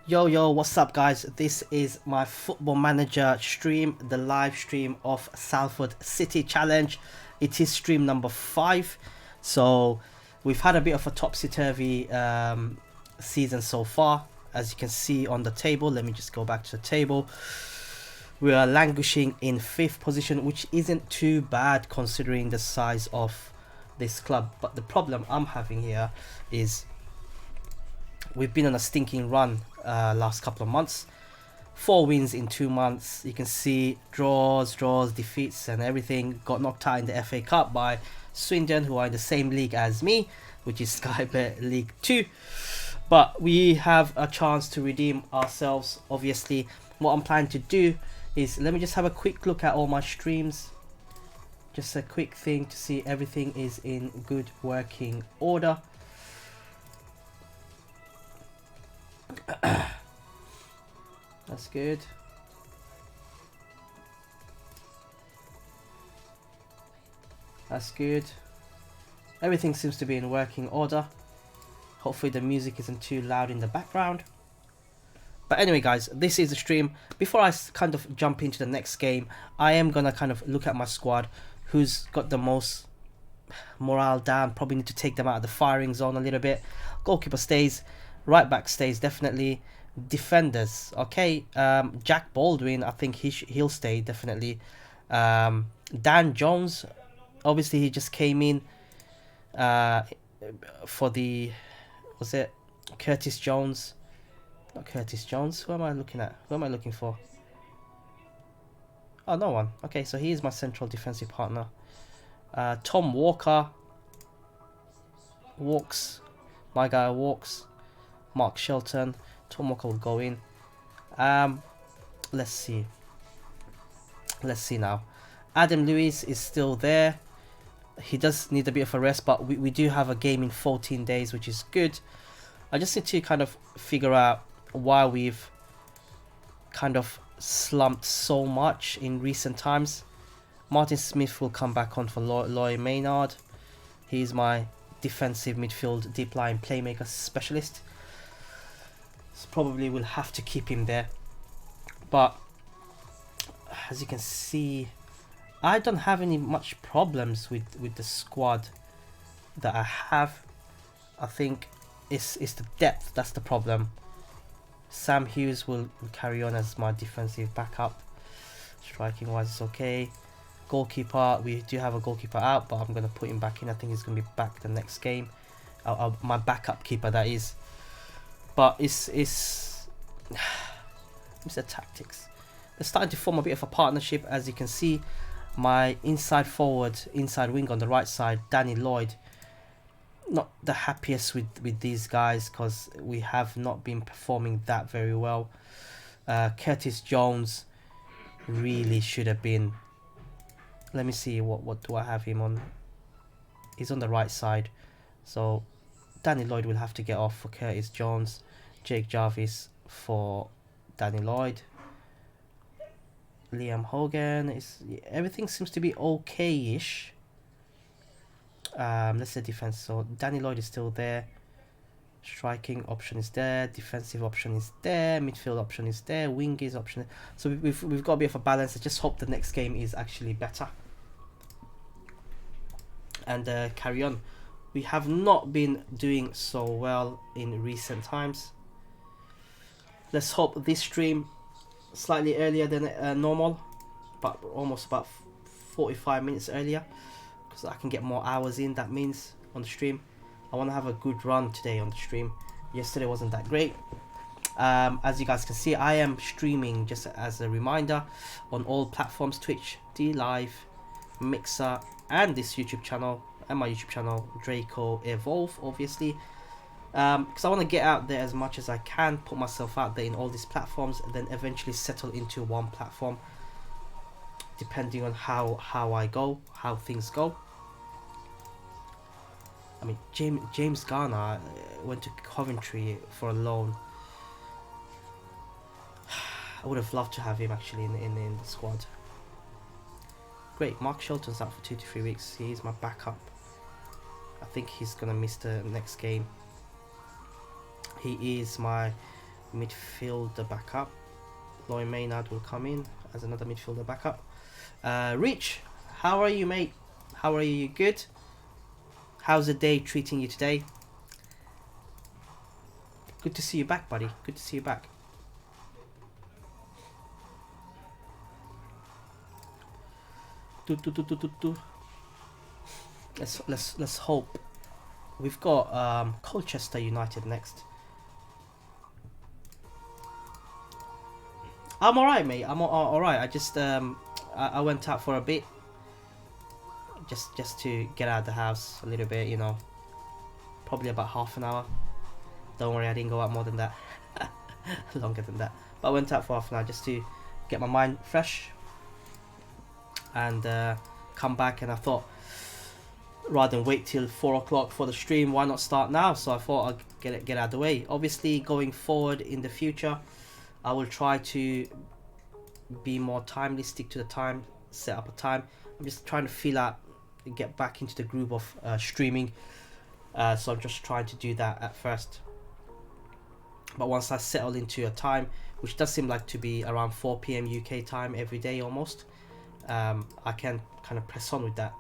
Yo, what's up, guys? This is my Football Manager stream, the live stream of Salford City Challenge. It is stream number 5. So we've had a bit of a topsy-turvy season so far. As you can see on the table, let me just go back to the table. We are languishing in 5th position, which isn't too bad considering the size of this club. But the problem I'm having here is we've been on a stinking run last couple of months. 4 wins in 2 months. You can see draws, defeats and everything. Got knocked out in the FA Cup by Swindon, who are in the same league as me, which is Sky Bet League 2. But we have a chance to redeem ourselves. Obviously, what I'm planning to do is, let me just have a quick look at all my streams. Just a quick thing to see everything is in good working order. That's good. That's good. Everything seems to be in working order. Hopefully the music isn't too loud in the background. But anyway, guys, this is the stream. Before I kind of jump into the next game, I am gonna kind of look at my squad, who's got the most morale down. Probably need to take them out of the firing zone a little bit. Goalkeeper stays. Right back stays, definitely. Defenders, okay. Jack Baldwin, I think he'll stay, definitely. Dan Jones, obviously he just came in for the, was it Curtis Jones? Not Curtis Jones. Who am I looking at? Who am I looking for? Oh, no one. Okay, so he is my central defensive partner. Tom Walker. Walks. My guy Walks. Mark Shelton. Tom Walker will go in. Let's see. Let's see now. Adam Lewis is still there. He does need a bit of a rest, but we do have a game in 14 days, which is good. I just need to kind of figure out why we've kind of slumped so much in recent times. Martin Smith will come back on for Loy Maynard. He's my defensive midfield deep line playmaker specialist. So probably will have to keep him there. But as you can see, I don't have any much problems with the squad that I have. I think it's the depth that's the problem. Sam Hughes will carry on as my defensive backup. Striking wise, it's okay. Goalkeeper, we do have a goalkeeper out, but I'm going to put him back in. I think he's going to be back the next game. My backup keeper, that is. But it's the tactics. They're starting to form a bit of a partnership. As you can see, my inside wing on the right side, Danny Lloyd, not the happiest with these guys because we have not been performing that very well. Curtis Jones really should have been. Let me see, what do I have him on? He's on the right side, so Danny Lloyd will have to get off for Curtis Jones. Jake Jarvis for Danny Lloyd. Liam Hogan is, everything seems to be okay-ish. Let's say defense. So Danny Lloyd is still there. Striking option is there. Defensive option is there. Midfield option is there. Wing is option. So we've got a bit of a balance. I just hope the next game is actually better. And carry on. We have not been doing so well in recent times. Let's hope this stream slightly earlier than normal, but almost about 45 minutes earlier, because I can get more hours in. That means on the stream. I want to have a good run today on the stream. Yesterday wasn't that great. As you guys can see, I am streaming, just as a reminder, on all platforms: Twitch, DLive, Mixer, and this YouTube channel, and my YouTube channel, Draco Evolve, obviously. Because I want to get out there as much as I can, put myself out there in all these platforms, and then eventually settle into one platform, depending on how things go. I mean, James Garner went to Coventry for a loan. I would have loved to have him actually in the squad. Great, Mark Shelton's out for 2 to 3 weeks. He's my backup. I think he's gonna miss the next game. He is my midfielder backup. Lloyd Maynard will come in as another midfielder backup. Rich, how are you, mate? How are you? Good? How's the day treating you today? Good to see you back, buddy. Good to see you back. Let's hope. We've got Colchester United next. I'm alright, mate. I'm alright. I just I went out for a bit, just to get out of the house a little bit, you know. Probably about half an hour. Don't worry, I didn't go out more than that. Longer than that. But I went out for half an hour just to get my mind fresh and come back. And I thought, rather than wait till 4 o'clock for the stream, why not start now? So I thought I'd get out of the way. Obviously, going forward in the future, I will try to be more timely, stick to the time, set up a time. I'm just trying to feel out, get back into the groove of streaming. So I'm just trying to do that at first. But once I settle into a time, which does seem like to be around 4 p.m. UK time every day almost, I can kind of press on with that.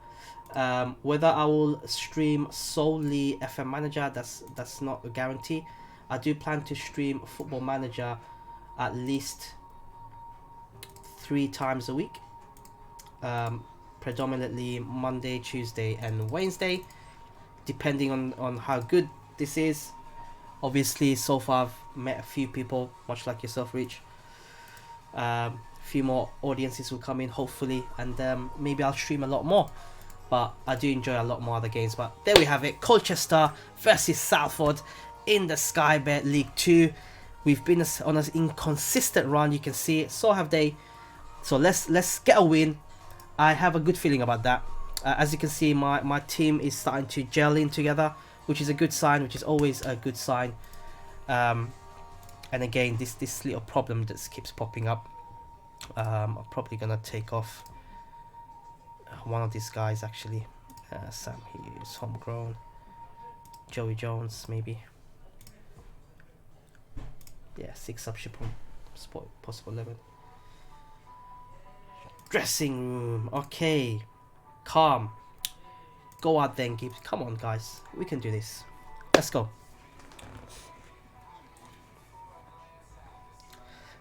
Whether I will stream solely FM Manager, that's not a guarantee. I do plan to stream Football Manager at least 3 times a week, predominantly Monday, Tuesday and Wednesday, depending on how good this is. Obviously, so far I've met a few people, much like yourself, Rich. A few more audiences will come in, hopefully, and maybe I'll stream a lot more. But I do enjoy a lot more other games. But there we have it, Colchester versus Salford in the Sky Bet League 2. We've been on an inconsistent run, you can see it. So have they. So let's get a win. I have a good feeling about that. As you can see, my team is starting to gel in together, which is a good sign, which is always a good sign. And again, this little problem that keeps popping up. I'm probably gonna take off one of these guys actually. Sam Hughes, homegrown. Joey Jones, maybe. Yeah, 6 substitute spot, possible 11. Dressing room, okay. Calm. Go out there and give. Come on, guys. We can do this. Let's go.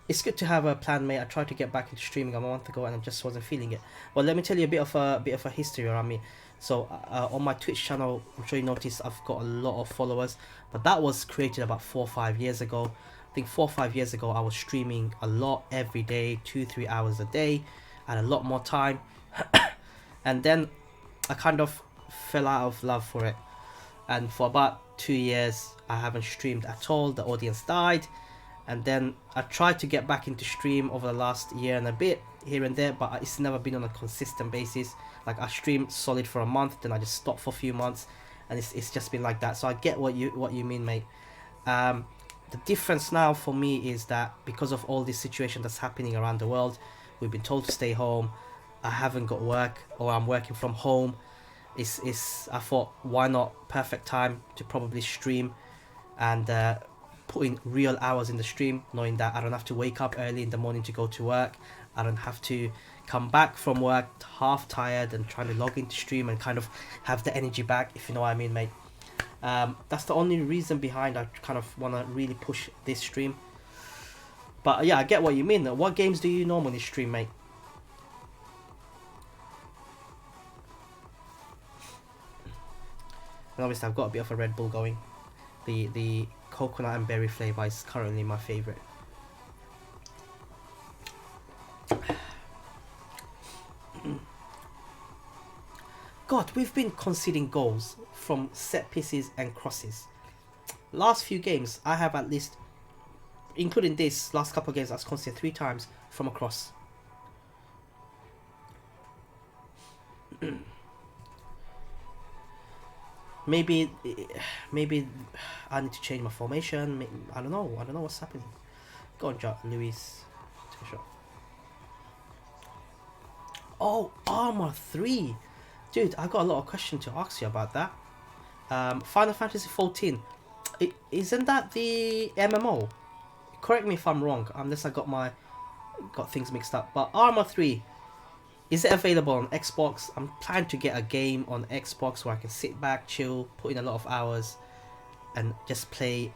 It's good to have a plan, mate. I tried to get back into streaming a month ago and I just wasn't feeling it. Well, let me tell you a bit of a history around me. So on my Twitch channel, I'm sure you noticed I've got a lot of followers, but that was created about 4 or 5 years ago. I think 4 or 5 years ago I was streaming a lot every day, 2-3 hours a day. I had a lot more time, and then I kind of fell out of love for it, and for about 2 years I haven't streamed at all. The audience died, and then I tried to get back into stream over the last year and a bit here and there, but it's never been on a consistent basis. Like, I streamed solid for a month, then I just stopped for a few months, and it's just been like that. So I get what you mean, mate. The difference now for me is that because of all this situation that's happening around the world, we've been told to stay home. I haven't got work, or I'm working from home. I thought, why not? Perfect time to probably stream and put in real hours in the stream, knowing that I don't have to wake up early in the morning to go to work. I don't have to come back from work half tired and trying to log into stream and kind of have the energy back, if you know what I mean, mate. That's the only reason behind I kind of want to really push this stream. But yeah, I get what you mean. What games do you normally stream, mate? And obviously I've got a bit of a Red Bull going. The coconut and berry flavour is currently my favourite. God, we've been conceding goals from set pieces and crosses. Last few games, I have at least, including this last couple of games, I've conceded 3 times from a cross. Maybe I need to change my formation. I don't know what's happening. Go on, Luis. Take a shot. Oh, Armour 3. Dude, I got a lot of questions to ask you about that. Final Fantasy 14. Isn't that the MMO? correct me if I'm wrong, unless I got things mixed up. But Arma 3, is it available on Xbox? I'm planning to get a game on Xbox where I can sit back, chill, put in a lot of hours, and just play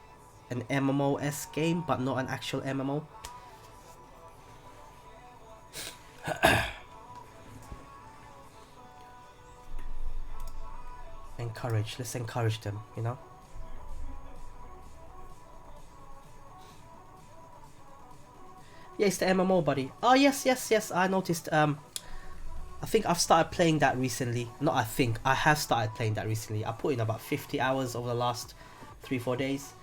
an MMO-esque game, but not an actual MMO. Let's encourage them, you know? Yeah, it's the MMO, buddy. Oh, yes, I noticed, I think I've started playing that recently. Not I think, I have started playing that recently. I put in about 50 hours over the last 3-4 days.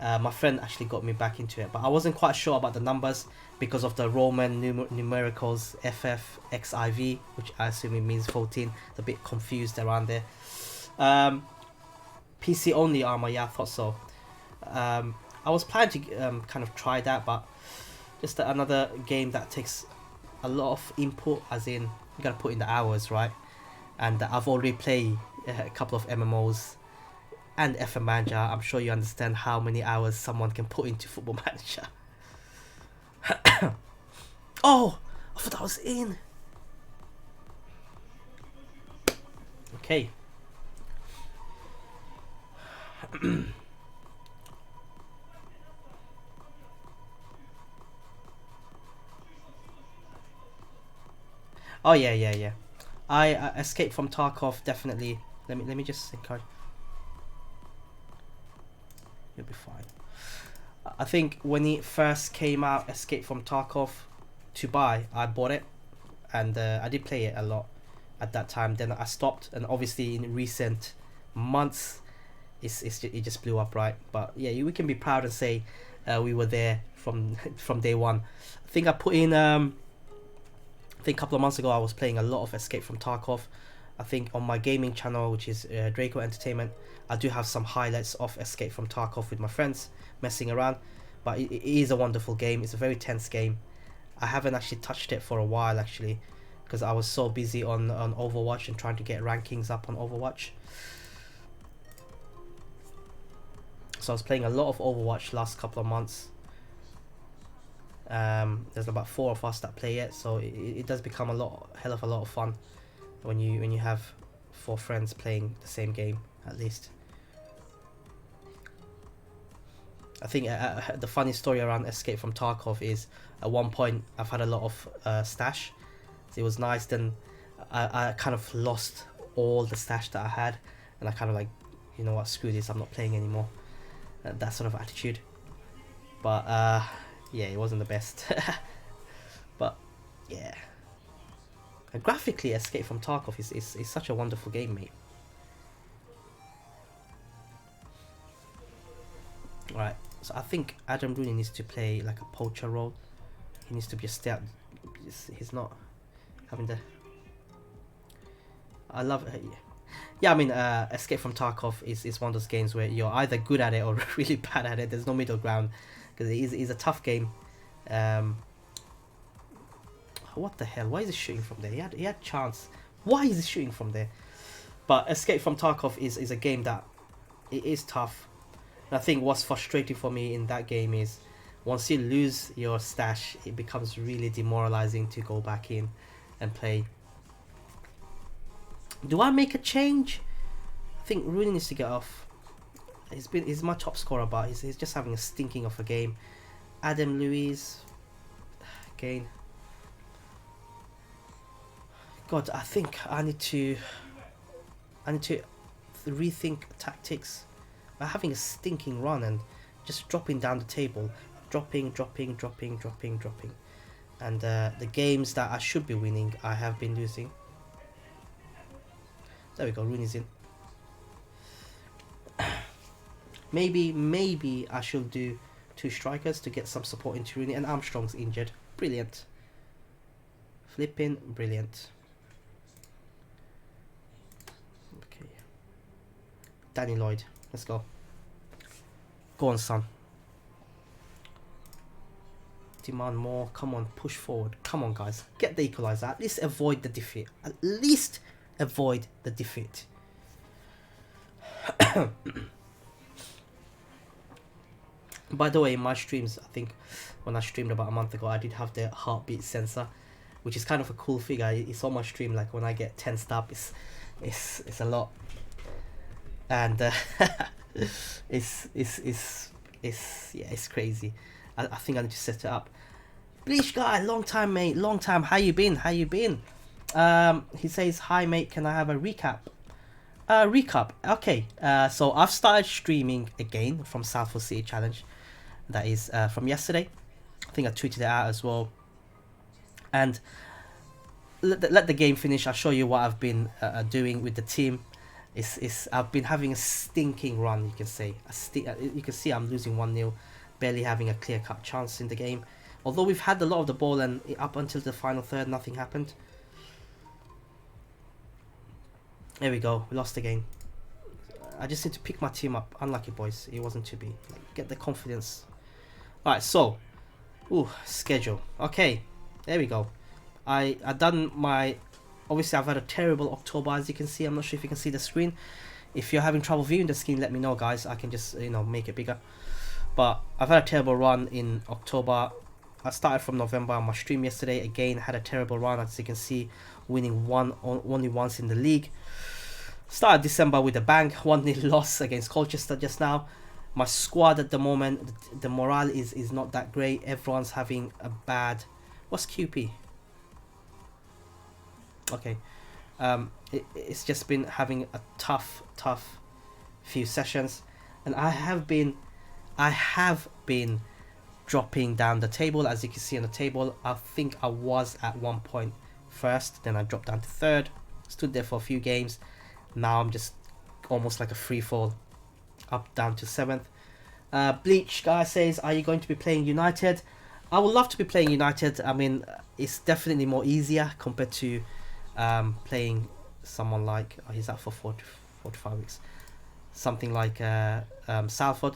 My friend actually got me back into it, but I wasn't quite sure about the numbers because of the Roman numericals FFXIV, which I assume it means 14. It's a bit confused around there. PC only Arma, yeah, I thought so. I was planning to kind of try that, but just another game that takes a lot of input, as in you gotta put in the hours, right? And I've already played a couple of MMOs and FM Manager. I'm sure you understand how many hours someone can put into Football Manager. Oh, I thought I was in. Okay. Oh yeah. I Escape from Tarkov, definitely. Let me just encourage. You'll be fine. I think when it first came out, Escape from Tarkov, to buy, I bought it, and I did play it a lot at that time. Then I stopped, and obviously in recent months, it just blew up, right? But yeah, we can be proud and say we were there from from day one. I think I put in I think a couple of months ago I was playing a lot of Escape from Tarkov. I think on my gaming channel, which is Draco Entertainment, I do have some highlights of Escape from Tarkov with my friends messing around. But it is a wonderful game. It's a very tense game. I haven't actually touched it for a while, actually, because I was so busy on Overwatch and trying to get rankings up on Overwatch. So I was playing a lot of Overwatch last couple of months. There's about 4 of us that play it, so it does become hell of a lot of fun when you have 4 friends playing the same game, at least. I think the funny story around Escape from Tarkov is at one point I've had a lot of stash. So it was nice. Then I kind of lost all the stash that I had, and I kind of like, you know what, screw this, I'm not playing anymore. That sort of attitude. But yeah, it wasn't the best. But yeah, and graphically, Escape from Tarkov is such a wonderful game, mate. Right, so I think Adam Rooney needs to play like a poacher role. He needs to be a step. He's not having the. I love it. Yeah, I mean, Escape from Tarkov is one of those games where you're either good at it or really bad at it. There's no middle ground, because it is a tough game. What the hell? Why is he shooting from there? He had chance. Why is he shooting from there? But Escape from Tarkov is a game that it is tough. And I think what's frustrating for me in that game is once you lose your stash, it becomes really demoralizing to go back in and play. Do I make a change? I think Rooney needs to get off. He's my top scorer, but he's just having a stinking of a game. Adam Luiz, again. God, I think I need to rethink tactics. I'm having a stinking run and just dropping down the table, dropping, and the games that I should be winning, I have been losing. There we go, Rooney's in. Maybe I should do 2 strikers to get some support into Rooney, and Armstrong's injured. Brilliant. Flipping brilliant. Okay. Danny Lloyd, let's go. Go on, son. Demand more. Come on, push forward. Come on, guys. Get the equalizer. At least avoid the defeat. At least avoid the defeat. By the way, in my streams, I think when I streamed about a month ago, I did have the heartbeat sensor, which is kind of a cool figure. It's on my stream. Like when I get tensed up, it's a lot, and yeah, it's crazy. I think I need to set it up. Bleach guy, long time mate, long time. How you been? How you been? He says, hi mate, can I have a recap? Recap. Okay. So I've started streaming again from Southwood City Challenge. That is from yesterday. I think I tweeted it out as well. And let the game finish. I'll show you what I've been doing with the team. I've been having a stinking run, you can say. You can see I'm losing 1-0, barely having a clear-cut chance in the game. Although we've had a lot of the ball, and up until the final third, nothing happened. There we go. We lost again. I just need to pick my team up. Unlucky, boys. It wasn't to be. Like, get the confidence. Alright, so. Ooh, schedule. Okay. There we go. I done my... Obviously, I've had a terrible October, as you can see. I'm not sure if you can see the screen. If you're having trouble viewing the screen, let me know, guys. I can just, make it bigger. But I've had a terrible run in October. I started from November on my stream yesterday. Again, had a terrible run, as you can see. Winning only once in the league. Started December with a bang. 1-0 loss against Colchester just now. My squad at the moment, the morale is not that great. Everyone's having a bad... What's QP? Okay. It's just been having a tough few sessions. And I have been dropping down the table. As you can see on the table, I think I was at one point first, then I dropped down to third, stood there for a few games. Now I'm just almost like a free fall, up down to 7th. Bleach guy says, are you going to be playing United? I would love to be playing United. I mean, it's definitely more easier compared to playing someone like, he's out for 45 weeks, something like Salford.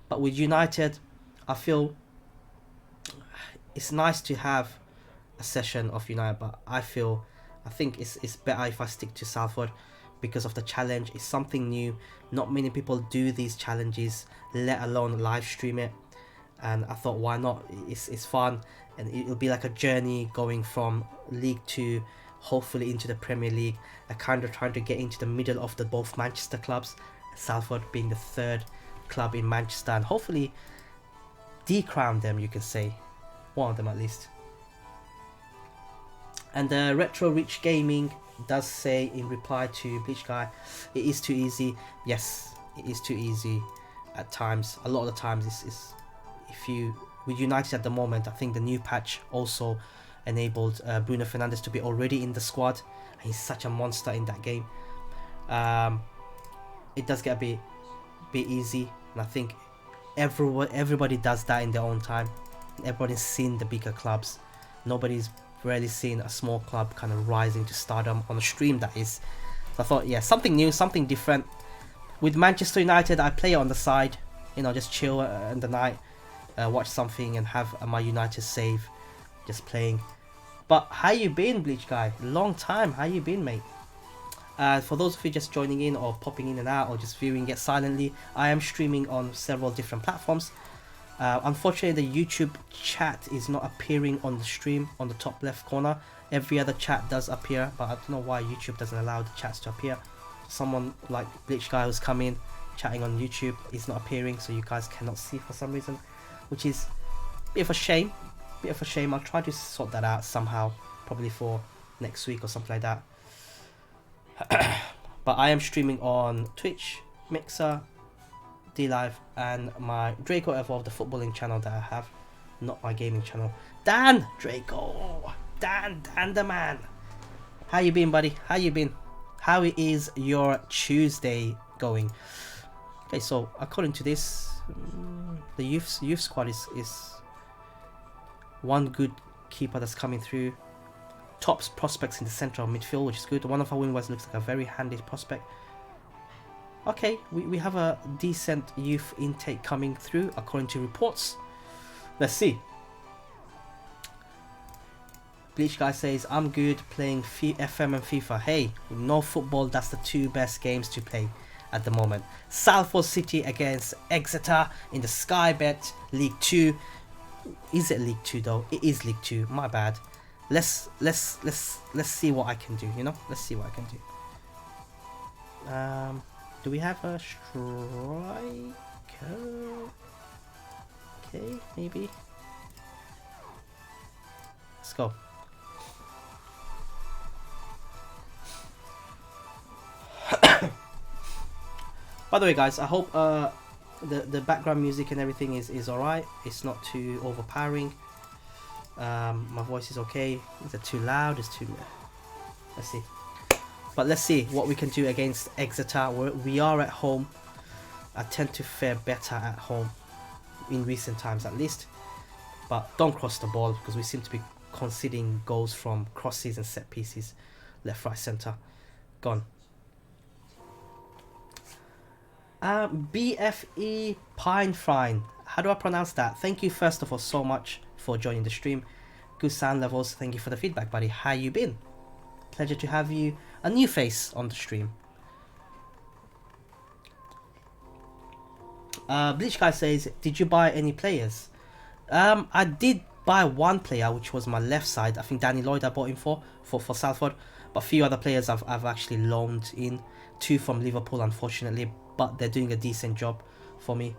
But with United, I feel it's nice to have a session of United, but I think it's better if I stick to Salford because of the challenge. It's something new. Not many people do these challenges, let alone live stream it. And I thought, why not? It's fun, and it'll be like a journey going from League 2 hopefully into the Premier League. I kind of trying to get into the middle of the both Manchester clubs, Salford being the third club in Manchester, and hopefully decrown them, you can say, one of them at least. And Retro Rich Gaming does say in reply to Bleach Guy, it is too easy. Yes, it is too easy at times. A lot of the times is if you with United at the moment, I think the new patch also enabled Bruno Fernandes to be already in the squad, and he's such a monster in that game. It does get a bit easy, and I think everybody does that in their own time. Everybody's seen the bigger clubs. Nobody's really seen a small club kind of rising to stardom on a stream, that is. So I thought, yeah, something new, something different. With Manchester United, I play it on the side, just chill in the night, watch something and have my United save, just playing. But how you been, Bleach Guy? Long time. How you been, mate? For those of you just joining in or popping in and out or just viewing it silently, I am streaming on several different platforms. Unfortunately, the YouTube chat is not appearing on the stream on the top left corner. Every other chat does appear, but I don't know why YouTube doesn't allow the chats to appear. Someone like Bleach Guy who's come in chatting on YouTube is not appearing, so you guys cannot see for some reason, which is a bit of a shame. I'll try to sort that out somehow, probably for next week or something like that. But I am streaming on Twitch, Mixer, DLive, and my Draco Evolve, the footballing channel that I have, not my gaming channel. Dan Draco, Dan the man. How you been, buddy? How you been? How is your Tuesday going? Okay, so according to this, the youth squad is one good keeper that's coming through. Top prospects in the centre of midfield, which is good. One of our wing-backs looks like a very handy prospect. Okay, we have a decent youth intake coming through according to reports. Let's see. Bleach Guy says, I'm good playing FM and FIFA. Hey, no football, that's the two best games to play. at the moment. Salford City against Exeter in the Sky Bet League 2. Is it League 2 though? It is League 2. My bad. Let's see what I can do. You know, let's see what I can do. Do we have a striker? Okay, maybe. Let's go. By the way, guys, I hope the background music and everything is alright. It's not too overpowering. My voice is okay. Is it too loud? Is too... Let's see. But let's see what we can do against Exeter. We are at home. I tend to fare better at home in recent times, at least. But don't cross the ball, because we seem to be conceding goals from crosses and set pieces, left, right, centre. Gone. BFE Pinefine. How do I pronounce that? Thank you first of all so much for joining the stream. Good sound levels. Thank you for the feedback, buddy. How you been? Pleasure to have you, a new face on the stream. Bleach Guy says, did you buy any players? I did buy one player, which was my left side. I think Danny Lloyd I bought him for Salford. But a few other players I've actually loaned in. 2 from Liverpool, unfortunately, but they're doing a decent job for me.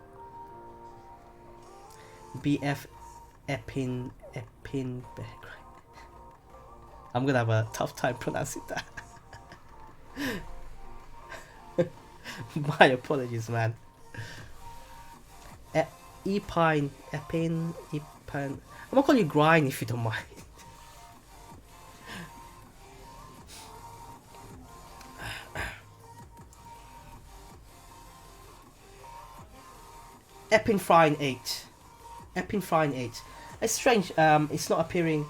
BF Epin. I'm gonna have a tough time pronouncing that. My apologies, man. Epin. I'm gonna call you Grind if you don't mind. Epinfrine 8. Epinfrine 8. It's strange, it's not appearing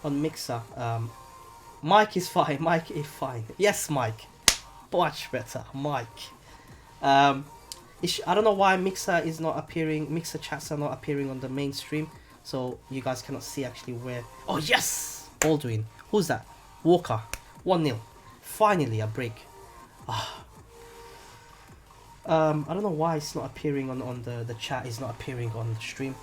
on Mixer. Mike is fine. Mike is fine. Yes, Mike. Much better. Mike. I don't know why Mixer is not appearing. Mixer chats are not appearing on the main stream, so you guys cannot see actually where. Oh yes, Baldwin. Who's that? Walker. 1-0. Finally a break. I don't know why it's not appearing on the chat. It's not appearing on the stream.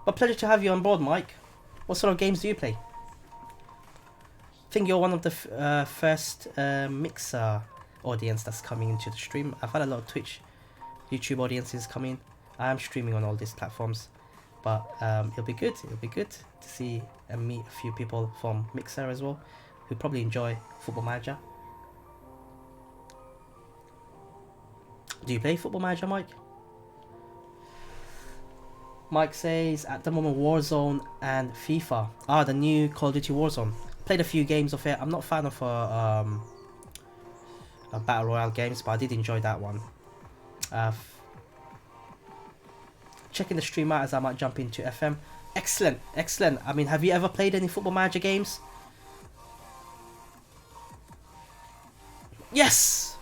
But pleasure to have you on board, Mike. What sort of games do you play? I think you're one of the first Mixer audience that's coming into the stream. I've had a lot of Twitch, YouTube audiences come in. I am streaming on all these platforms, but it'll be good. It'll be good to see and meet a few people from Mixer as well, who probably enjoy Football Manager. Do you play Football Manager, Mike? Mike says, at the moment, Warzone and FIFA. The new Call of Duty Warzone. Played a few games of it. I'm not a fan of Battle Royale games, but I did enjoy that one. Checking the stream out as I might jump into FM. Excellent, excellent. I mean, have you ever played any Football Manager games? Yes!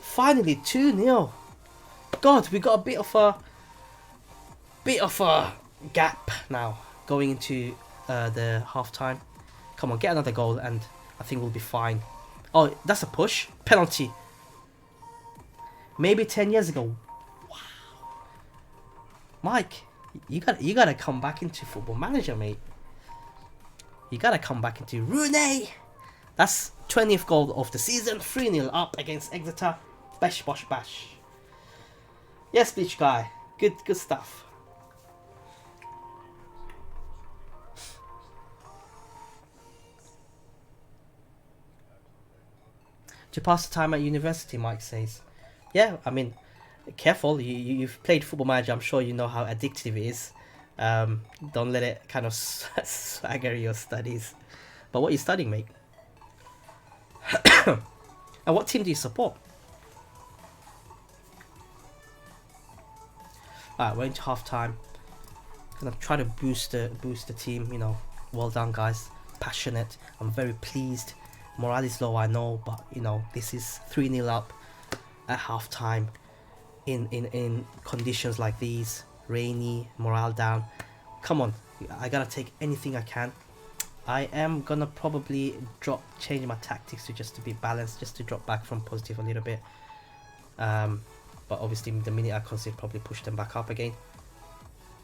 Finally, 2-0. God, we got a bit of a gap now going into the half time. Come on, get another goal and I think we'll be fine. Oh, that's a push. Penalty. Maybe 10 years ago. Wow. Mike, you gotta come back into Football Manager, mate. You gotta come back into Rooney. That's 20th goal of the season. 3-0 up against Exeter. Bash, bosh, bash. Yes, Bleach Guy. Good stuff. To pass the time at university, Mike says. Yeah, I mean, careful. You've played Football Manager. I'm sure you know how addictive it is. Don't let it kind of swagger your studies. But what are you studying, mate? And what team do you support? Alright, we're into half time. Gonna try to boost the team. You know, well done, guys. Passionate. I'm very pleased. Morale is low, I know, but you know, this is 3-0 up at half time in conditions like these, rainy, morale down. Come on, I gotta take anything I can. I am gonna probably change my tactics to just to be balanced, just to drop back from positive a little bit. But obviously the minute I concede, probably push them back up again.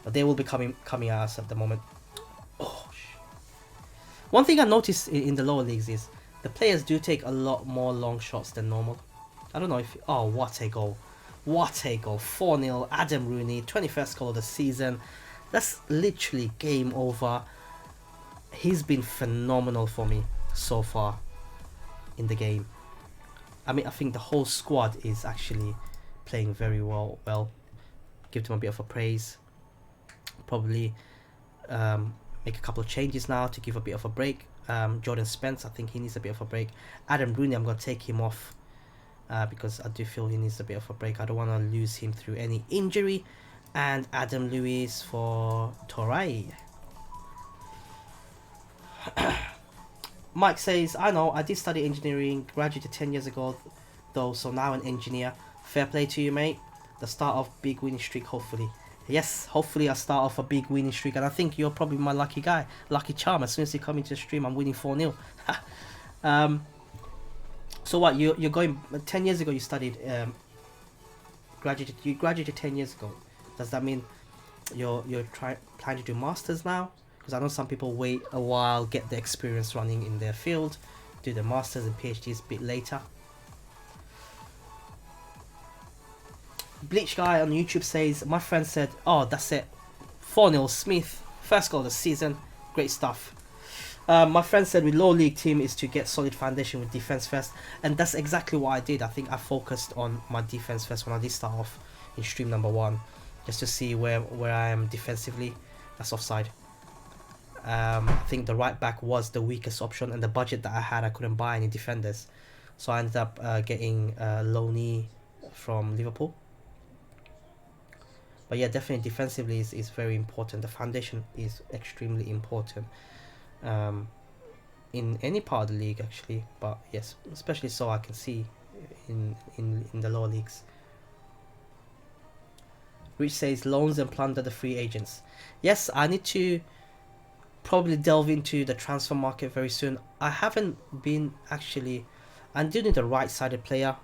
But they will be coming at us at the moment. Oh, one thing I noticed in the lower leagues is the players do take a lot more long shots than normal. I don't know if... Oh, what a goal. What a goal. 4-0, Adam Rooney, 21st goal of the season. That's literally game over. He's been phenomenal for me so far in the game. I mean, I think the whole squad is actually playing very well. Give them a bit of a praise. Probably make a couple of changes now to give a bit of a break. Jordan Spence, I think he needs a bit of a break. Adam Rooney, I'm going to take him off because I do feel he needs a bit of a break. I don't want to lose him through any injury. And Adam Lewis for Toray. Mike says, I know, I did study engineering, graduated 10 years ago though, so now an engineer. Fair play to you, mate. The start of big winning streak, hopefully. Yes, hopefully I start off a big winning streak, and I think you're probably my lucky guy, lucky charm. As soon as you come into the stream, I'm winning 4-0. So what, you're going, 10 years ago you studied, you graduated 10 years ago. Does that mean you're planning to do masters now? Because I know some people wait a while, get the experience running in their field, do the masters and PhDs a bit later. Bleach Guy on YouTube says, my friend said, oh, that's it, 4-0 Smith, first goal of the season, great stuff. My friend said with low league team is to get solid foundation with defense first, and that's exactly what I did. I think I focused on my defense first when I did start off in stream number 1, just to see where I am defensively. That's offside. I think the right back was the weakest option, and the budget that I had, I couldn't buy any defenders, so I ended up getting Loney from Liverpool. But yeah, definitely defensively is very important. The foundation is extremely important in any part of the league actually, but yes, especially so I can see in the lower leagues. Rich says loans and plunder the free agents. Yes, I need to probably delve into the transfer market very soon. I haven't been actually... I'm doing the right-sided player.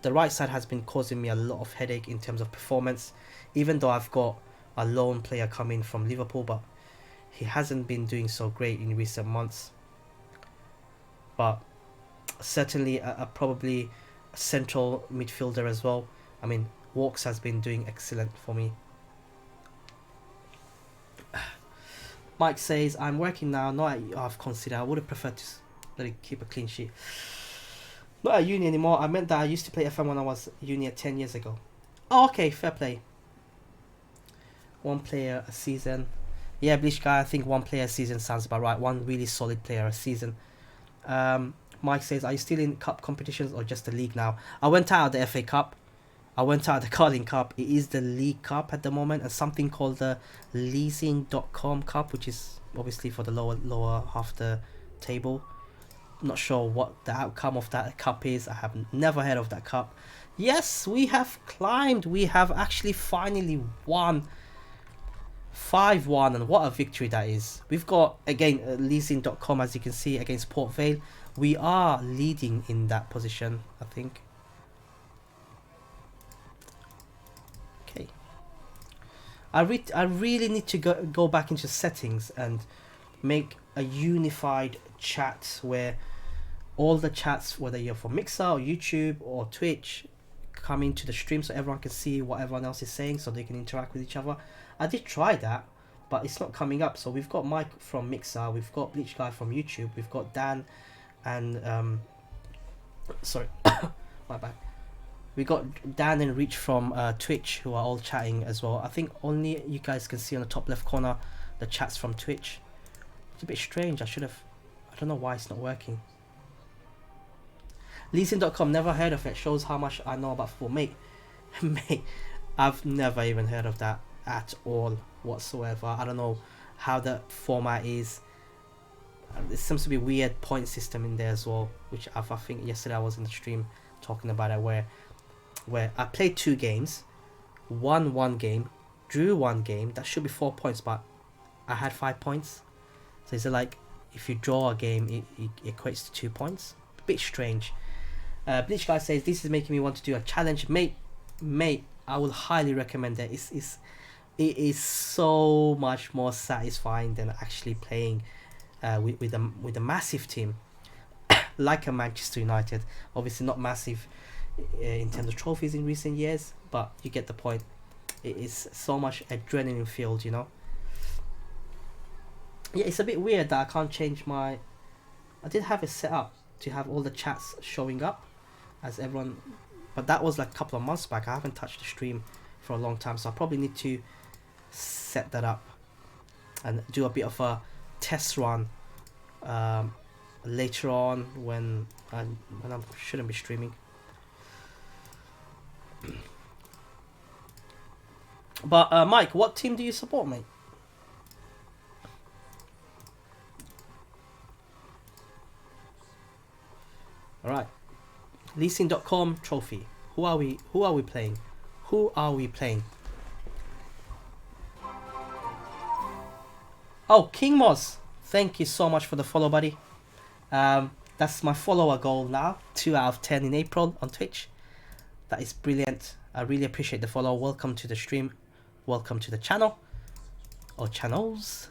The right side has been causing me a lot of headache in terms of performance, even though I've got a loan player coming from Liverpool, but he hasn't been doing so great in recent months. But certainly probably a central midfielder as well. I mean, Walks has been doing excellent for me. Mike says, I'm working now, not at... I've considered, I would have preferred to let it keep a clean sheet. Not at uni anymore. I meant that I used to play FM when I was uni at 10 years ago. Oh, okay, fair play. 1 player a season. Yeah, Bleach Guy, I think 1 player a season sounds about right. 1 really solid player a season. Mike says, are you still in cup competitions or just the league now? I went out of the FA Cup. I went out of the Carling Cup. It is the League Cup at the moment, and something called the Leasing.com Cup, which is obviously for the lower half the table. Not sure what the outcome of that cup is. I have never heard of that cup. Yes, we have climbed. We have actually finally won 5-1, and what a victory that is. We've got, again, leasing.com, as you can see, against Port Vale. We are leading in that position, I think. Okay. I really need to go back into settings and make a unified chat where all the chats, whether you're from Mixer or YouTube or Twitch, come into the stream so everyone can see what everyone else is saying, so they can interact with each other. I did try that, but it's not coming up. So we've got Mike from Mixer, we've got Bleach Guy from YouTube, we've got Dan and sorry, my bad. We got Dan and Reach from Twitch, who are all chatting as well. I think only you guys can see on the top left corner the chats from Twitch. It's a bit strange. I don't know why it's not working. Leasing.com, never heard of it. Shows how much I know about football. Mate, I've never even heard of that at all whatsoever. I don't know how the format is. There seems to be a weird point system in there as well, which I think yesterday I was in the stream talking about it, where I played 2 games, won 1 game, drew 1 game. That should be 4 points, but I had 5 points. So is it like if you draw a game, it equates to 2 points. A bit strange. Bleach Guy says, this is making me want to do a challenge. Mate, I will highly recommend that. It is so much more satisfying than actually playing with a massive team like a Manchester United. Obviously not massive in terms of trophies in recent years, but you get the point. It is so much adrenaline filled, you know. Yeah, it's a bit weird that I can't change my. I did have it set up to have all the chats showing up as everyone, but that was like a couple of months back. I haven't touched the stream for a long time, so I probably need to set that up and do a bit of a test run later on when I shouldn't be streaming. But Mike, what team do you support, mate? All right, leasing.com trophy. Who are we playing? Who are we playing? Oh, King Moz, thank you so much for the follow, buddy. That's my follower goal now. 2 out of 10 in April on Twitch. That is brilliant. I really appreciate the follow. Welcome to the stream. Welcome to the channel or channels.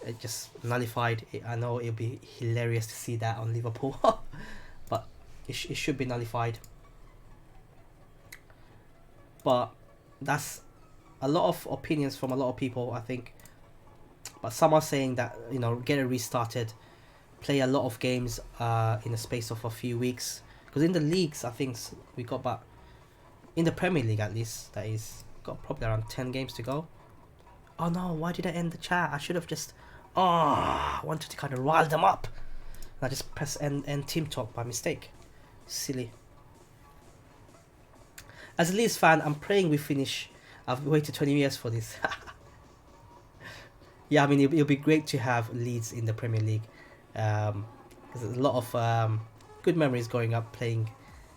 it just nullified. I know it'll be hilarious to see that on Liverpool, but it should be nullified. But that's a lot of opinions from a lot of people, I think. But some are saying that, you know, get it restarted, play a lot of games in the space of a few weeks. Because in the leagues, I think we got about, in the Premier League at least, that is, got probably around 10 games to go. Oh no, why did I end the chat? I should have just, I wanted to kind of rile them up. And I just press end team talk by mistake. Silly. As a Leeds fan, I'm praying we finish. I've waited 20 years for this. Yeah, I mean, it'll be great to have Leeds in the Premier League. There's a lot of good memories growing up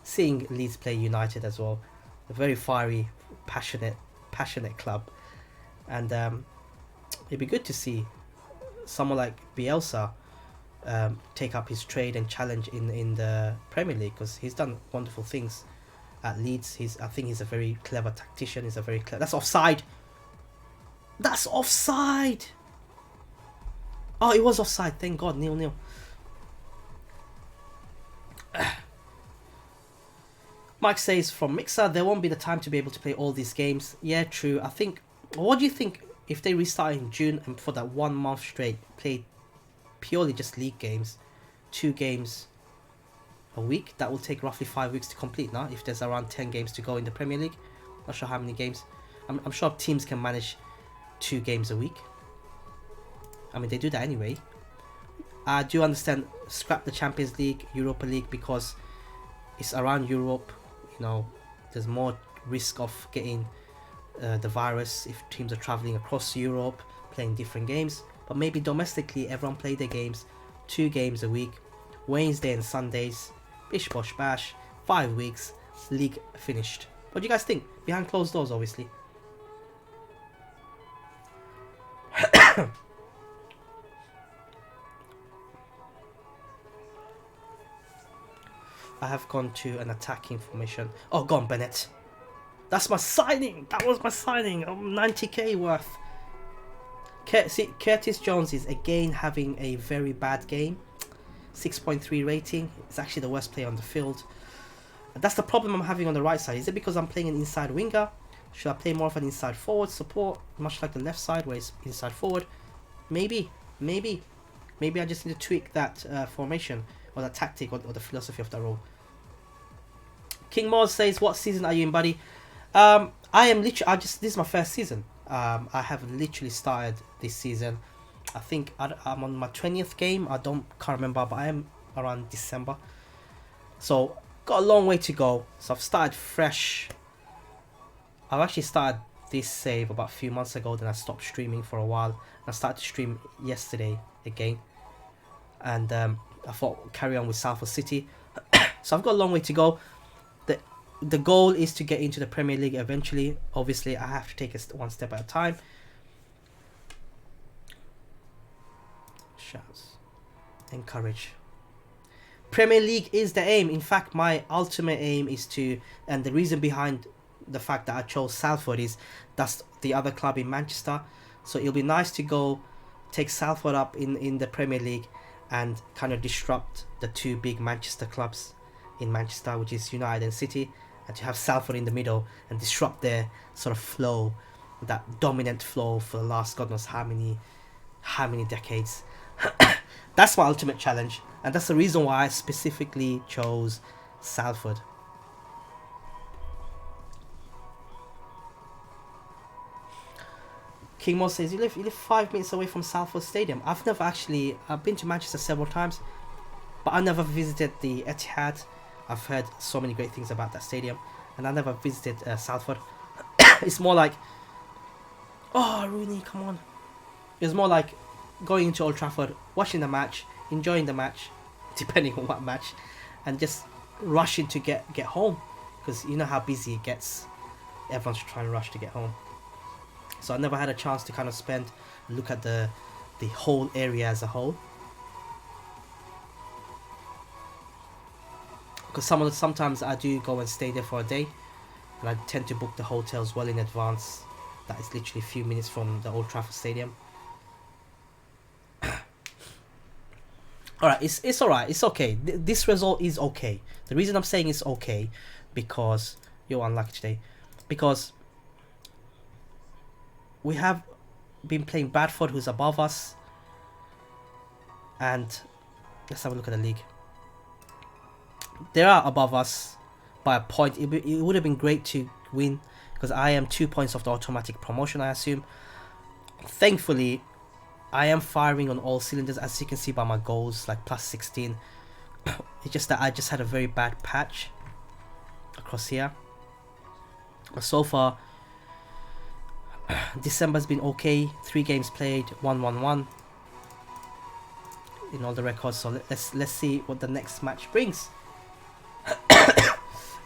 seeing Leeds play United as well. A very fiery, passionate club. And it'd be good to see someone like Bielsa take up his trade and challenge in the Premier League, because he's done wonderful things at Leeds. I think he's a very clever tactician. He's a very clever. That's offside. That's offside. Oh, it was offside. Thank God. 0-0. Mike says from Mixer, there won't be the time to be able to play all these games. Yeah, true. I think. What do you think if they restart in June and for that 1 month straight play purely just league games, 2 games a week? That will take roughly 5 weeks to complete now. If there's around 10 games to go in the Premier League, not sure how many games. I'm sure teams can manage 2 games a week. I mean, they do that anyway. I do understand scrap the Champions League, Europa League, because it's around Europe. You know, there's more risk of getting the virus if teams are traveling across Europe, playing different games. But maybe domestically, everyone play their games, 2 games a week, Wednesday and Sundays, bish bosh bash, 5 weeks, league finished. What do you guys think? Behind closed doors, obviously. I have gone to an attacking formation. Oh, go on, Bennett. That's my signing. That was my signing. 90k worth. See, Curtis Jones is again having a very bad game. 6.3 rating. It's actually the worst player on the field. That's the problem I'm having on the right side. Is it because I'm playing an inside winger? Should I play more of an inside forward support, much like the left side where it's inside forward? Maybe I just need to tweak that formation or that tactic or the philosophy of that role. King Moz says, what season are you in, buddy? I am literally, this is my first season. I have literally started this season. I think I'm on my 20th game. Can't remember, but I am around December. So, got a long way to go. So, I've started fresh. I've actually started this save about a few months ago. Then I stopped streaming for a while. And I started to stream yesterday again. And I thought carry on with Salford City. So, I've got a long way to go. The goal is to get into the Premier League eventually. Obviously, I have to take it one step at a time. Shouts. Encourage. Premier League is the aim. In fact, my ultimate aim is to, and the reason behind the fact that I chose Salford is that's the other club in Manchester. So it'll be nice to go take Salford up in the Premier League and kind of disrupt the 2 big Manchester clubs in Manchester, which is United and City, and to have Salford in the middle and disrupt their sort of flow, that dominant flow for the last God knows how many decades. That's my ultimate challenge, and that's the reason why I specifically chose Salford. King Mo says, you live 5 minutes away from Salford Stadium. I've been to Manchester several times, but I never visited the Etihad. I've heard so many great things about that stadium, and I never visited Salford. It's more like, oh, Rooney, come on. It's more like going into Old Trafford, watching the match, enjoying the match, depending on what match, and just rushing to get home, because you know how busy it gets. Everyone's trying to rush to get home. So I never had a chance to kind of look at the whole area as a whole. Because sometimes I do go and stay there for a day, and I tend to book the hotels well in advance. That is literally a few minutes from the Old Trafford Stadium. All right, it's all right. It's okay. This result is okay. The reason I'm saying it's okay, because you're unlucky today, because we have been playing Bradford, who's above us, and let's have a look at the league. They are above us by a point. It would have been great to win, because I am 2 points off the automatic promotion, I assume. Thankfully, I am firing on all cylinders, as you can see by my goals, like plus 16. It's just that I just had a very bad patch across here. But so far, December's been okay. 3 games played, 1-1-1 in all the records. So let's see what the next match brings.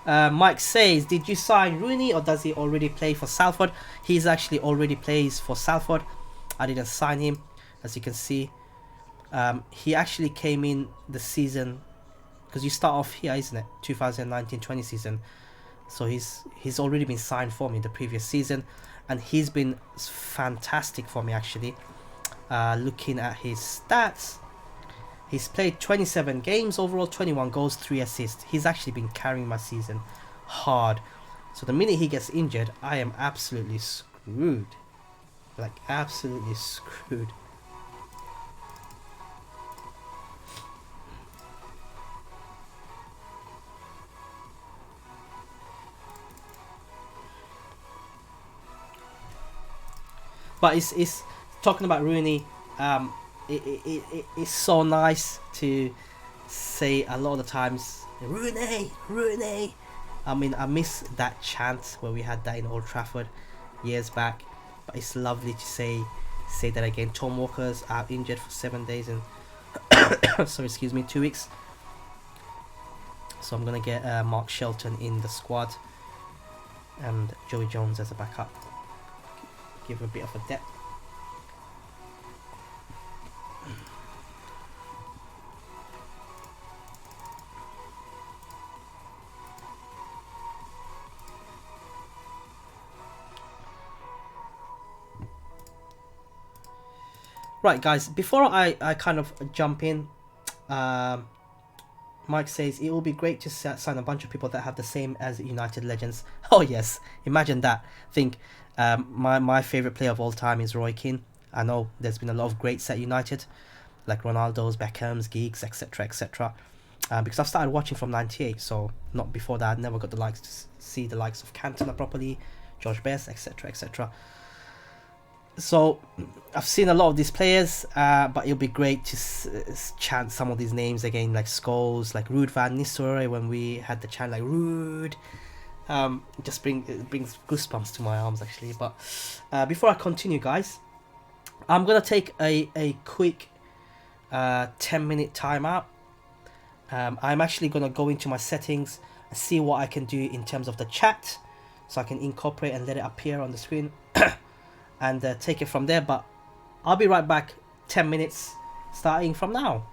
Mike says, did you sign Rooney, or does he already play for Salford? He's actually already plays for Salford. I didn't sign him, as you can see. He actually came in the season, because you start off here, isn't it? 2019-20 season. So he's already been signed for me the previous season, and he's been fantastic for me actually. Looking at his stats, he's played 27 games overall, 21 goals, 3 assists. He's actually been carrying my season hard. So the minute he gets injured, I am absolutely screwed. Like, absolutely screwed. But it's talking about Rooney. It's so nice to say a lot of the times, Rooney, Rooney. I mean, I miss that chant where we had that in Old Trafford years back. But it's lovely to say that again. Tom Walker's out injured for 7 days and sorry, excuse me, 2 weeks. So I'm gonna get Mark Shelton in the squad and Joey Jones as a backup. Give a bit of a depth. Right, guys, before I kind of jump in, Mike says it will be great to sign a bunch of people that have the same as United legends. Oh yes, imagine that. Think my favourite player of all time is Roy Keane. I know there's been a lot of greats at United, like Ronaldo's, Beckham's, Giggs, etc, etc. Because I've started watching from '98, so not before that. I'd never got the likes to see the likes of Cantona properly, George Best, etc, etc. So I've seen a lot of these players, but it'll be great to chant some of these names again, like Scholes, like Ruud van Nistelrooy, when we had the chant like Ruud. Just it brings goosebumps to my arms actually. But before I continue, guys, I'm gonna take a quick 10-minute timeout. I'm actually gonna go into my settings and see what I can do in terms of the chat, so I can incorporate and let it appear on the screen. And take it from there, but I'll be right back. 10 minutes starting from now.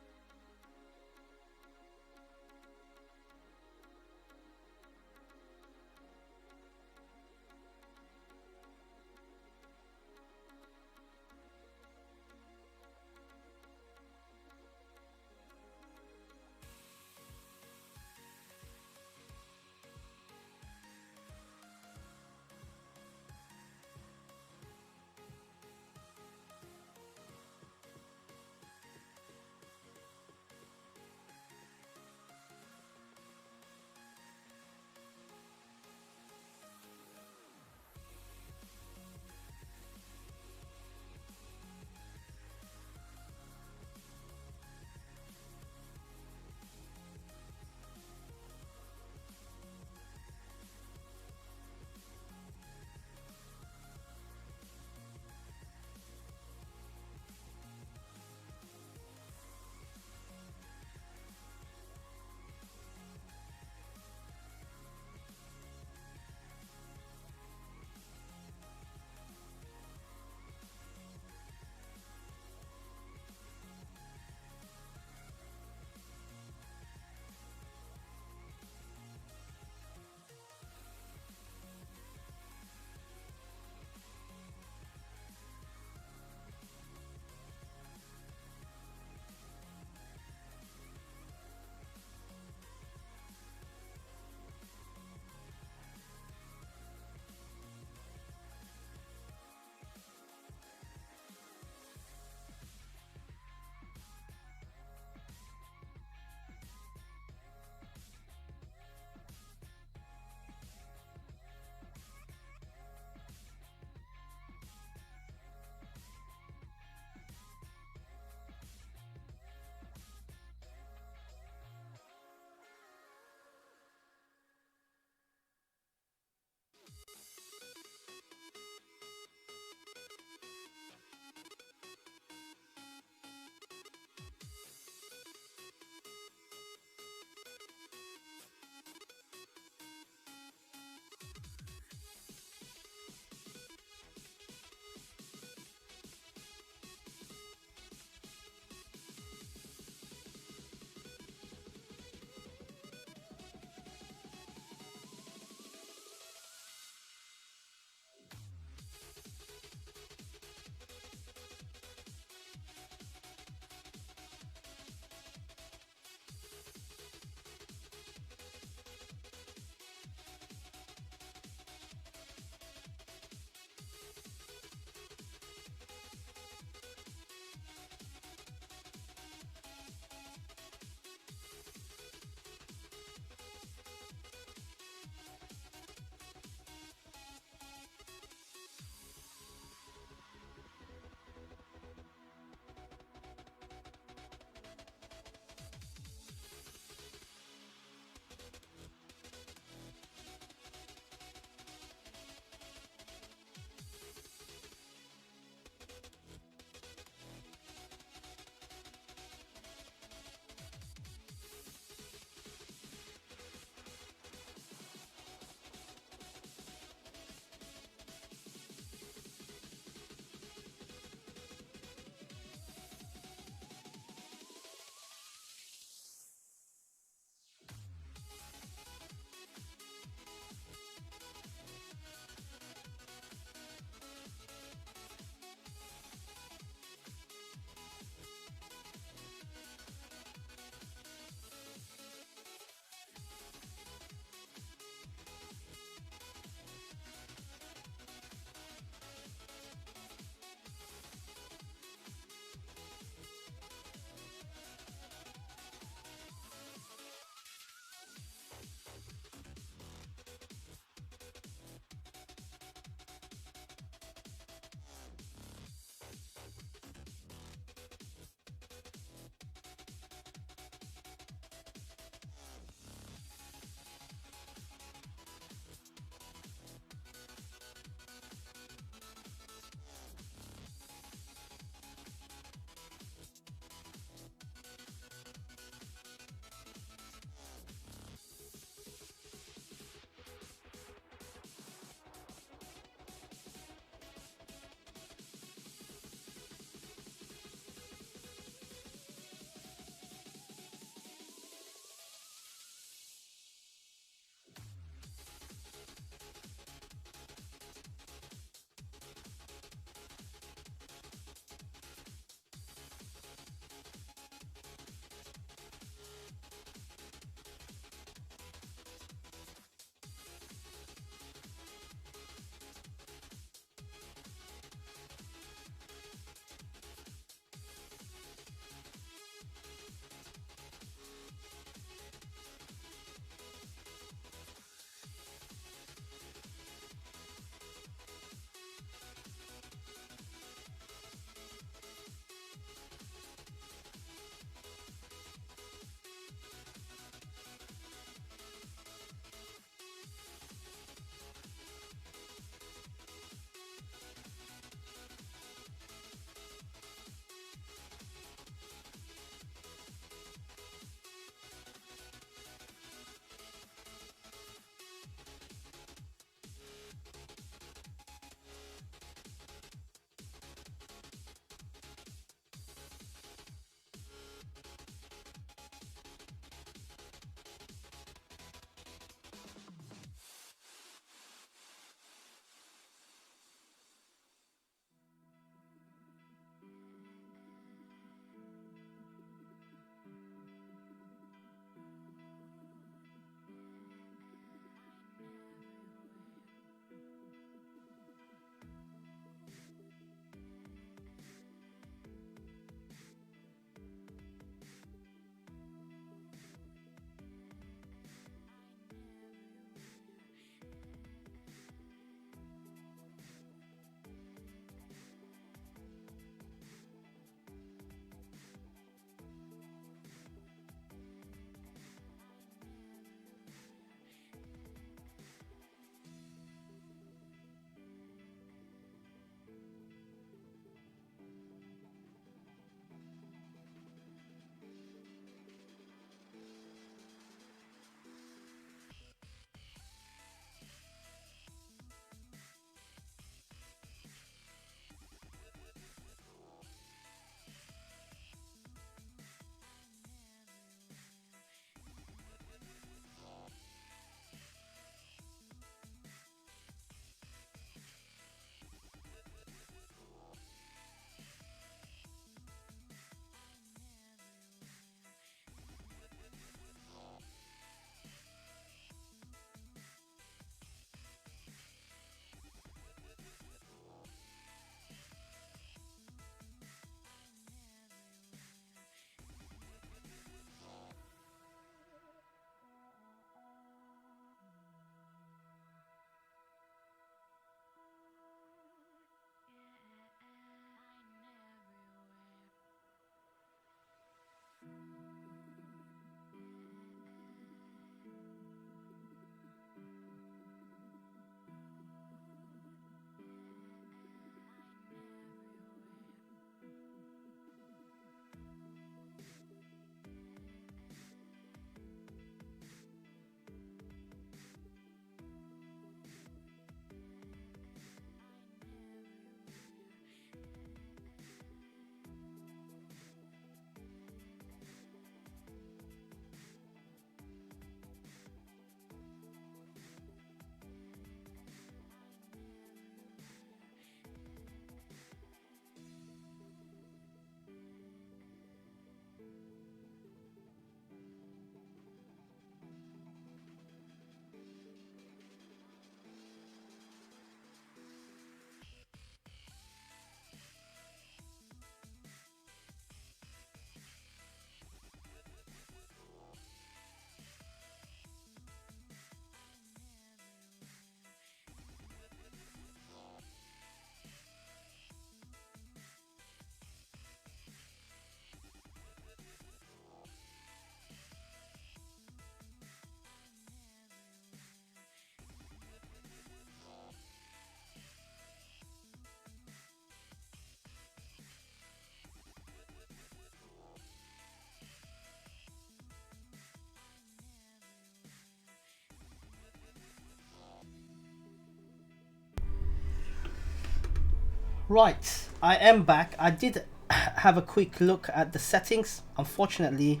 Right, I am back. I did have a quick look at the settings. Unfortunately,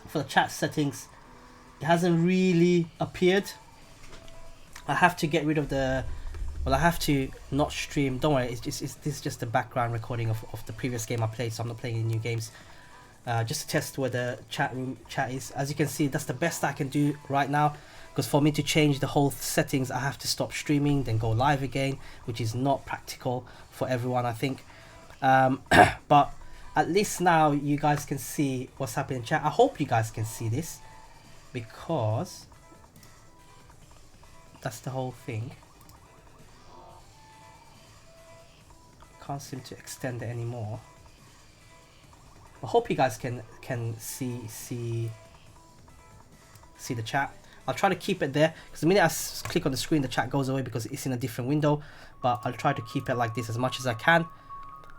for the chat settings, it hasn't really appeared. I have to get rid of the... Well, I have to not stream. Don't worry, this is just the background recording of the previous game I played, so I'm not playing any new games. Just to test where the chat is. As you can see, that's the best I can do right now. Because for me to change the whole settings, I have to stop streaming, then go live again, which is not practical for everyone, I think. But at least now you guys can see what's happening in chat. I hope you guys can see this, because that's the whole thing. Can't seem to extend it anymore. I hope you guys can see the chat. I'll try to keep it there, because the minute I click on the screen, the chat goes away because it's in a different window. But I'll try to keep it like this as much as I can,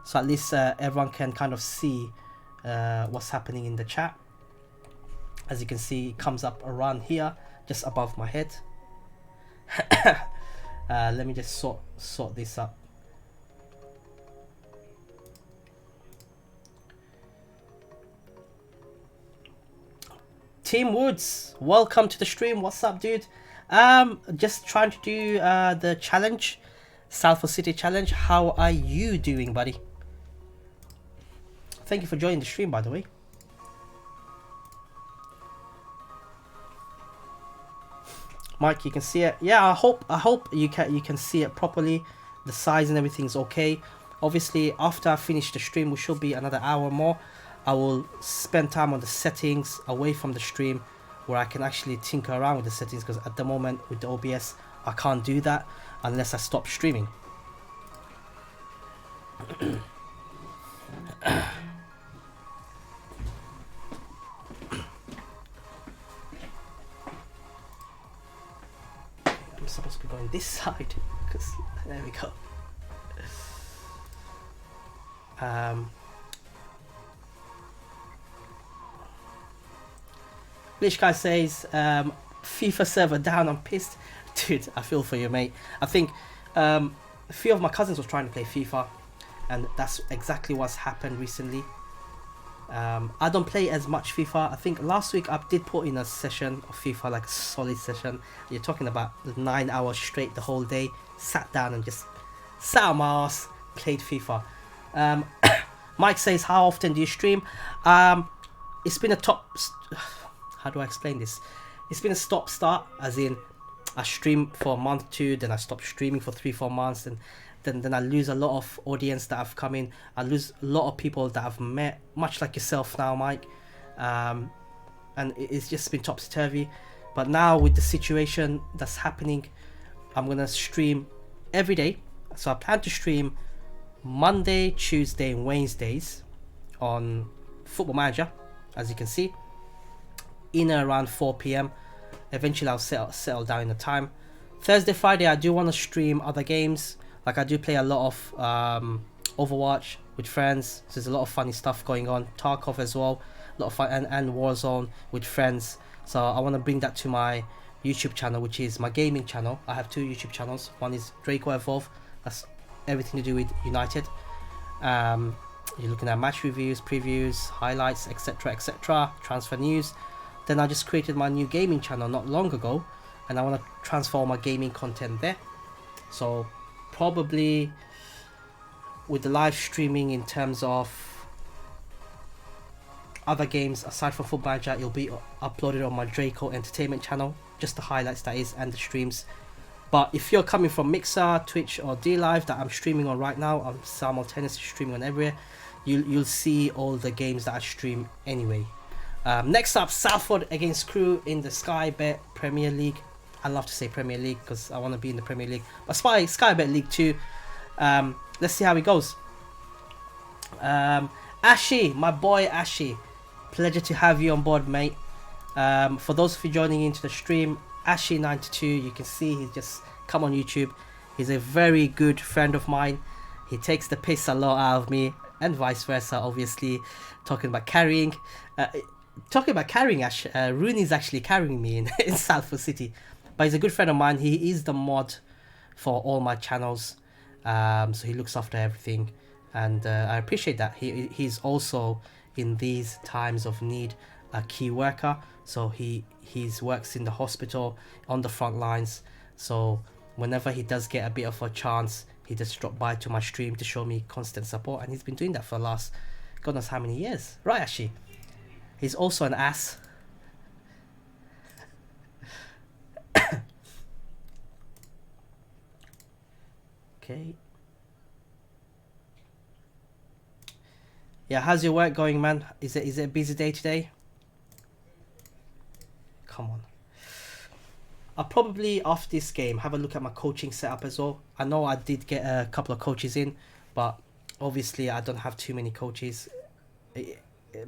so at least everyone can kind of see what's happening in the chat. As you can see, it comes up around here, just above my head. Let me just sort this up. Team Woods, welcome to the stream. What's up, dude? Just trying to do the challenge, Salford City challenge. How are you doing, buddy? Thank you for joining the stream, by the way. Mike, you can see it. Yeah, I hope you can see it properly. The size and everything's okay. Obviously, after I finish the stream, which should be another hour more, I will spend time on the settings away from the stream, where I can actually tinker around with the settings, because at the moment with the OBS I can't do that unless I stop streaming. I'm supposed to be going this side, because there we go. Glitch Guy says, FIFA server down, I'm pissed. Dude, I feel for you, mate. I think a few of my cousins were trying to play FIFA, and that's exactly what's happened recently. I don't play as much FIFA. I think last week I did put in a session of FIFA, like a solid session. You're talking about 9 hours straight the whole day. Sat down and just sat on my ass, played FIFA. Mike says, how often do you stream? It's been a top... How do I explain this? It's been a stop-start, as in I stream for a month, two, then I stop streaming for 3-4 months, and then I lose a lot of audience that have come in. I lose a lot of people that I've met, much like yourself now, Mike. And it's just been topsy-turvy. But now with the situation that's happening, I'm going to stream every day. So I plan to stream Monday, Tuesday and Wednesdays on Football Manager, as you can see, in and around 4 PM. Eventually I'll settle down in the time. Thursday, Friday I do want to stream other games. Like I do play a lot of Overwatch with friends, so there's a lot of funny stuff going on. Tarkov as well, a lot of fun, and Warzone with friends. So I want to bring that to my YouTube channel, which is my gaming channel. I have 2 YouTube channels. One is Draco Evolve, that's everything to do with United. You're looking at match reviews, previews, highlights, etc, etc, transfer news. Then I just created my new gaming channel not long ago, and I want to transfer all my gaming content there. So probably with the live streaming in terms of other games aside from Football Manager, it'll be uploaded on my Draco Entertainment channel, just the highlights that is, and the streams. But if you're coming from Mixer, Twitch or DLive that I'm streaming on right now, I'm simultaneously streaming on everywhere, you'll see all the games that I stream anyway. Next up, Salford against Crewe in the Sky Bet Premier League. I love to say Premier League because I want to be in the Premier League, but Sky Bet League 2. Let's see how it goes. Ashi, my boy Ashi, pleasure to have you on board, mate. For those of you joining into the stream, Ashi92, you can see he's just come on YouTube. He's a very good friend of mine. He takes the piss a lot out of me, and vice versa, obviously. Talking about carrying, Ash, Rooney's actually carrying me in Salford City, but he's a good friend of mine. He is the mod for all my channels. So he looks after everything, and I appreciate that. He's also in these times of need a key worker. So he's works in the hospital on the front lines. So whenever he does get a bit of a chance, he just drop by to my stream to show me constant support, and he's been doing that for the last God knows how many years. Right, actually, he's also an ass. Okay. Yeah, how's your work going, man? Is it a busy day today? Come on. I'll probably, after this game, have a look at my coaching setup as well. I know I did get a couple of coaches in, but obviously I don't have too many coaches.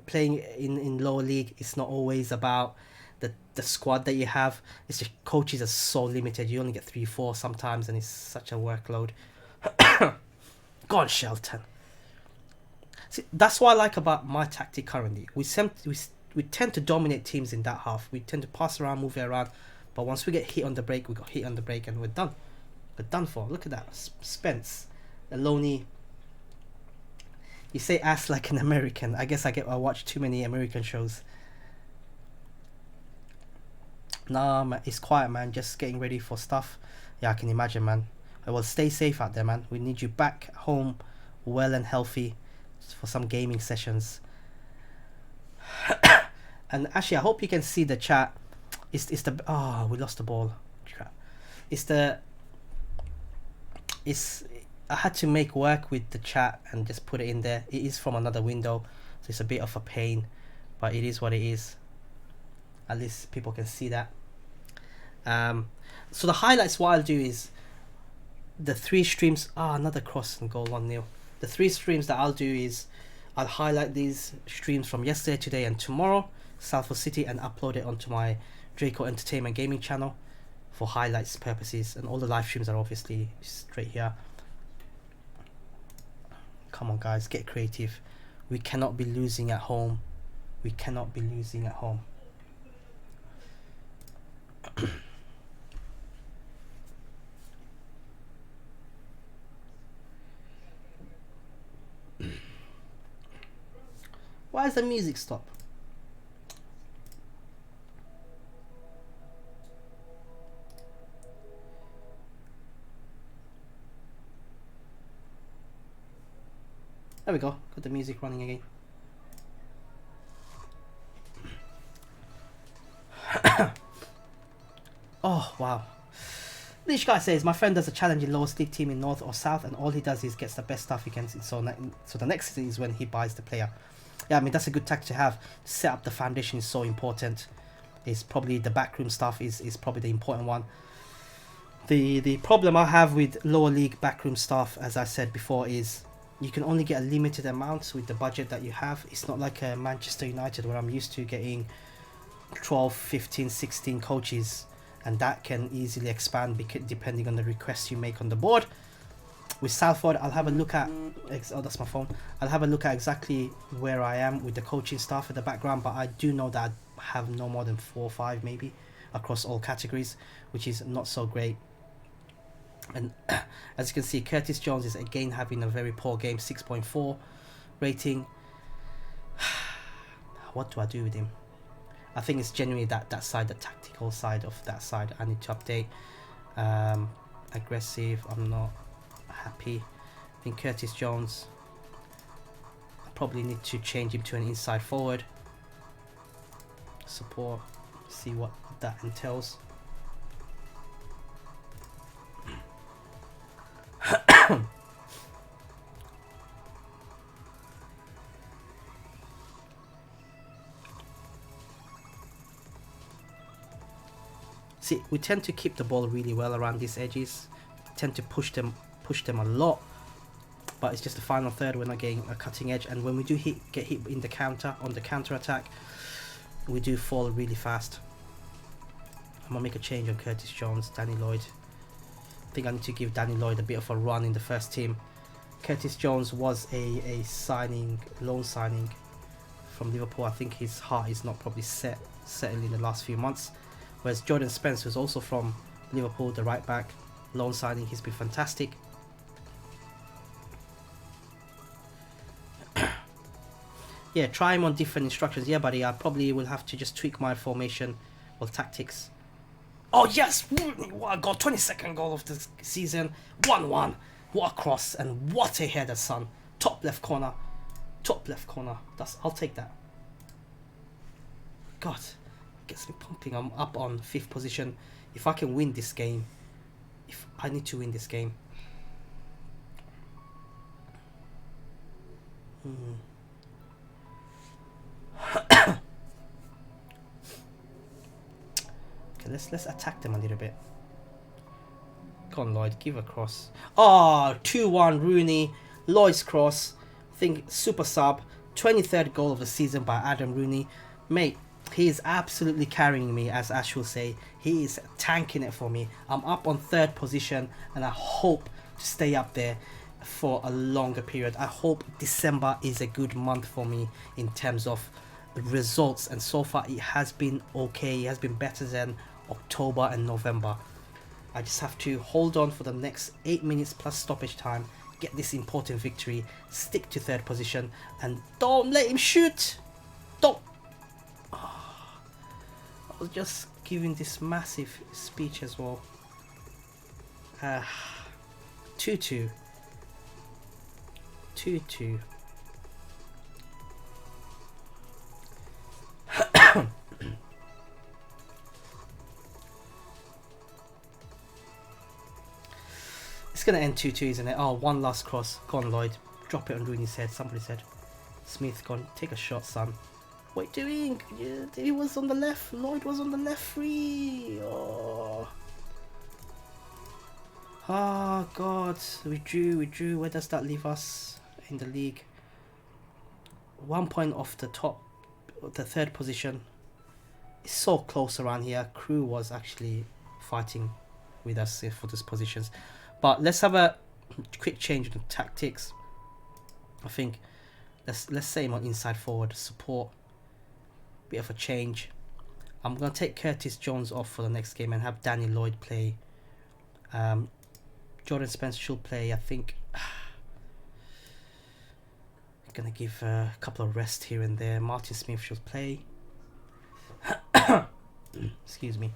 Playing in lower league, it's not always about the squad that you have. It's just coaches are so limited. You only get 3-4 sometimes, and it's such a workload. Go on, Shelton. See, that's what I like about my tactic currently. We tend to dominate teams in that half. We tend to pass around, move it around, but once we get hit on the break, we got hit on the break, and we're done. We're done for. Look at that, Spence, Aloni. You say ass like an American. I guess I watch too many American shows. Nah, man, it's quiet, man. Just getting ready for stuff. Yeah, I can imagine, man. Well, stay safe out there, man. We need you back home, well and healthy, for some gaming sessions. And actually, I hope you can see the chat. It's the we lost the ball. Crap. I had to make work with the chat and just put it in there. It is from another window, so it's a bit of a pain, but it is what it is. At least people can see that. So the highlights, what I'll do is the 3 streams. Another cross and goal, 1-0. The 3 streams that I'll do is I'll highlight these streams from yesterday, today, and tomorrow, Salford City, and upload it onto my Draco Entertainment Gaming channel for highlights purposes. And all the live streams are obviously straight here. Come on, guys, get creative. We cannot be losing at home. We cannot be losing at home. Why does the music stop? There we go. Got the music running again. Oh, wow. This guy says, my friend does a challenge in lowest league team in North or South, and all he does is gets the best stuff he can. So the next season is when he buys the player. Yeah, I mean, that's a good tactic to have. Set up the foundation is so important. It's probably the backroom stuff is probably the important one. The problem I have with lower league backroom stuff, as I said before, is you can only get a limited amount with the budget that you have. It's not like Manchester United, where I'm used to getting 12, 15, 16 coaches, and that can easily expand depending on the requests you make on the board. With Salford, I'll have a look at that's my phone. I'll have a look at exactly where I am with the coaching staff in the background, but I do know that I have no more than 4 or 5 maybe across all categories, which is not so great. And as you can see, Curtis Jones is again having a very poor game, 6.4 rating. What do I do with him? I think it's genuinely that side, the tactical side of that side. I need to update. Aggressive, I'm not happy. I think Curtis Jones, I probably need to change him to an inside forward. Support, see what that entails. See, we tend to keep the ball really well around these edges. Tend to push them a lot, but it's just the final third we're not getting a cutting edge, and when we do get hit in the counter, on the counter attack, we do fall really fast. I'm gonna make a change on Curtis Jones, Danny Lloyd. I think I need to give Danny Lloyd a bit of a run in the first team. Curtis Jones was a loan signing from Liverpool. I think his heart is not probably settled in the last few months. Whereas Jordan Spence was also from Liverpool, the right back, loan signing. He's been fantastic. Yeah, try him on different instructions. Yeah, buddy, I probably will have to just tweak my formation or tactics. Oh, yes! What a goal. 22nd goal of the season. 1-1. What a cross and what a header, son. Top left corner. Top left corner. I'll take that. God, gets me pumping. I'm up on 5th position. If I can win this game, if I need to win this game. Okay, let's attack them a little bit. Go on, Lloyd, give a cross. Oh, 2-1 Rooney. Lloyd's cross. I think super sub. 23rd goal of the season by Adam Rooney. Mate, he is absolutely carrying me, as Ash will say. He is tanking it for me. I'm up on 3rd position and I hope to stay up there for a longer period. I hope December is a good month for me in terms of results, and so far it has been okay. It has been better than October and November. I just have to hold on for the next 8 minutes plus stoppage time, get this important victory, stick to 3rd position, and don't let him shoot. Don't. Oh, I was just giving this massive speech as well. 2-2. 2-2. It's gonna end 2-2, isn't it? Oh, one last cross. Go on, Lloyd. Drop it on Rooney's head. Somebody said. Smith, gone. Take a shot, son. What are you doing? He was on the left. Lloyd was on the left free. Oh. Oh, God. We drew. Where does that leave us in the league? 1 point off the top, the 3rd position. It's so close around here. Crew was actually fighting with us for these positions. But let's have a quick change in tactics. I think let's say him on inside forward support. Bit of a change. I'm gonna take Curtis Jones off for the next game and have Danny Lloyd play. Jordan Spencer should play. I think. Gonna give a couple of rest here and there. Martin Smith should play. Excuse me.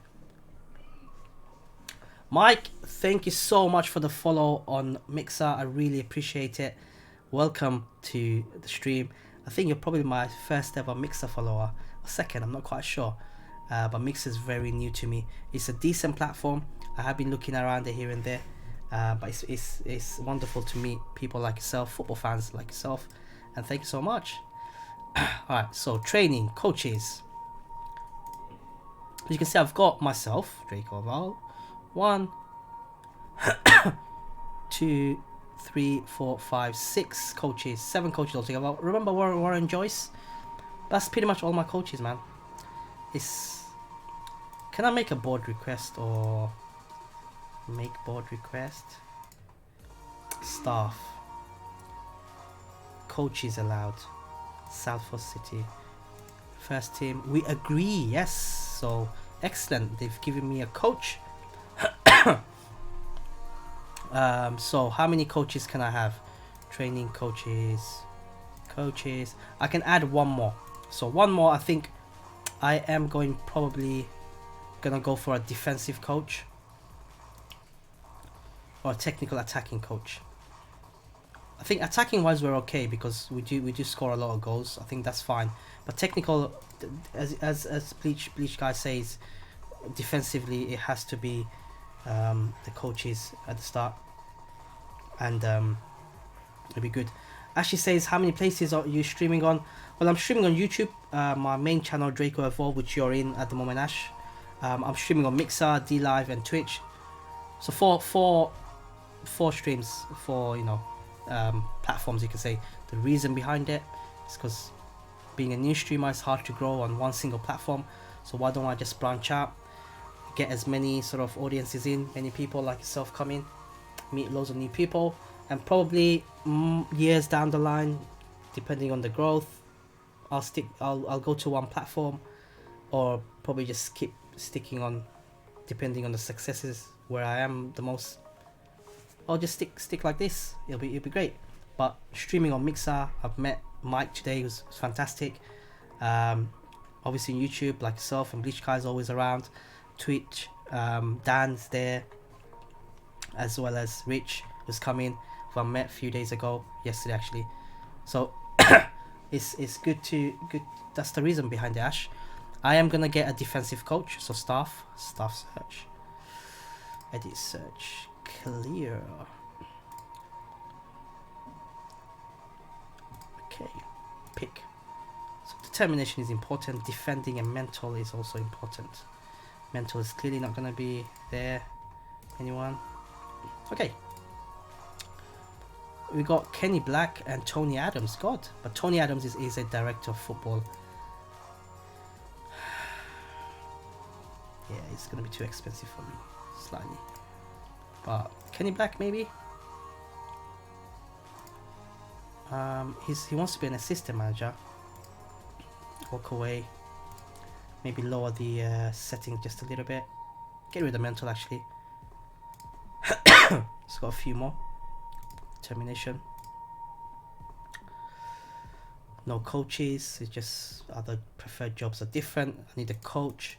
Mike, thank you so much for the follow on Mixer. I really appreciate it. Welcome to the stream. I think you're probably my first ever Mixer follower. Or second, I'm not quite sure. But Mixer is very new to me. It's a decent platform. I have been looking around it here and there. But it's wonderful to meet people like yourself, football fans like yourself. And thank you so much. Alright, so training, coaches. As you can see, I've got myself, Draco Val. 1, 2, 3, 4, 5, 6 coaches, 7 coaches altogether. Remember Warren Joyce? That's pretty much all my coaches, man. Can I make a board request or make board request? Staff. Coaches allowed. Salford City. First team. We agree. Yes. So excellent. They've given me a coach. So how many coaches can I have? Training coaches. I can add one more. So one more. I think I am probably gonna go for a defensive coach or a technical attacking coach. I think attacking wise we're okay because we do score a lot of goals. I think that's fine. But technical, as Bleach guy says, defensively it has to be the coaches at the start, and it'll be good. Ashley says, how many places are you streaming on? Well, I'm streaming on YouTube, my main channel Draco Evolve, which you're in at the moment, Ash. I'm streaming on Mixer, DLive and Twitch. So four streams, for platforms, you can say. The reason behind it is because being a new streamer, it's hard to grow on one single platform. So why don't I just branch out, get as many sort of audiences in, many people like yourself come in, meet loads of new people, and probably years down the line, depending on the growth, I'll go to one platform, or probably just keep sticking on, depending on the successes where I am the most. I'll just stick like this. It'll be great. But streaming on Mixer, I've met Mike today was fantastic. Obviously on YouTube, like yourself, and Bleach Kai is always around. Twitch, Dan's there, as well as Rich was coming, who I met a few days ago, yesterday actually. So it's good to good. That's the reason behind the Ash. I am gonna get a defensive coach, so staff search, edit search, clear. Okay, pick. So determination is important. Defending and mental is also important. Mental is clearly not gonna be there. Anyone? Okay. We got Kenny Black and Tony Adams. God, but Tony Adams is a director of football. Yeah, it's gonna be too expensive for me, slightly. But Kenny Black maybe. He wants to be an assistant manager. Walk away. Maybe lower the setting just a little bit. Get rid of mental actually. It's got a few more. Termination. No coaches. It's just other preferred jobs are different. I need a coach.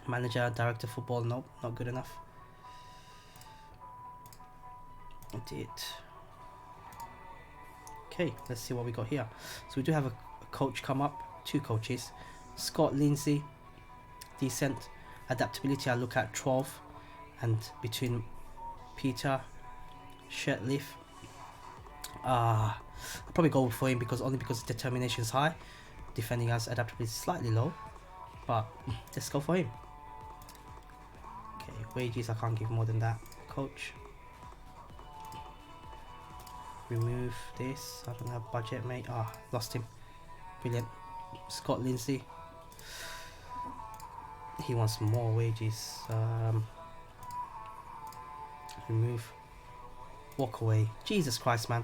Manager, director, football. Nope, not good enough. Indeed. Okay, let's see what we got here. So we do have a coach come up. 2 coaches. Scott Lindsay, decent. Adaptability, I look at 12. And between Peter Shetleaf, I'll probably go for him because determination is high. Defending us, adaptability is slightly low. But let's go for him. Okay, wages, I can't give more than that. Coach. Remove this. I don't have budget, mate. Lost him. Brilliant. Scott Lindsay. He wants more wages. Remove. Walk away. Jesus Christ, man.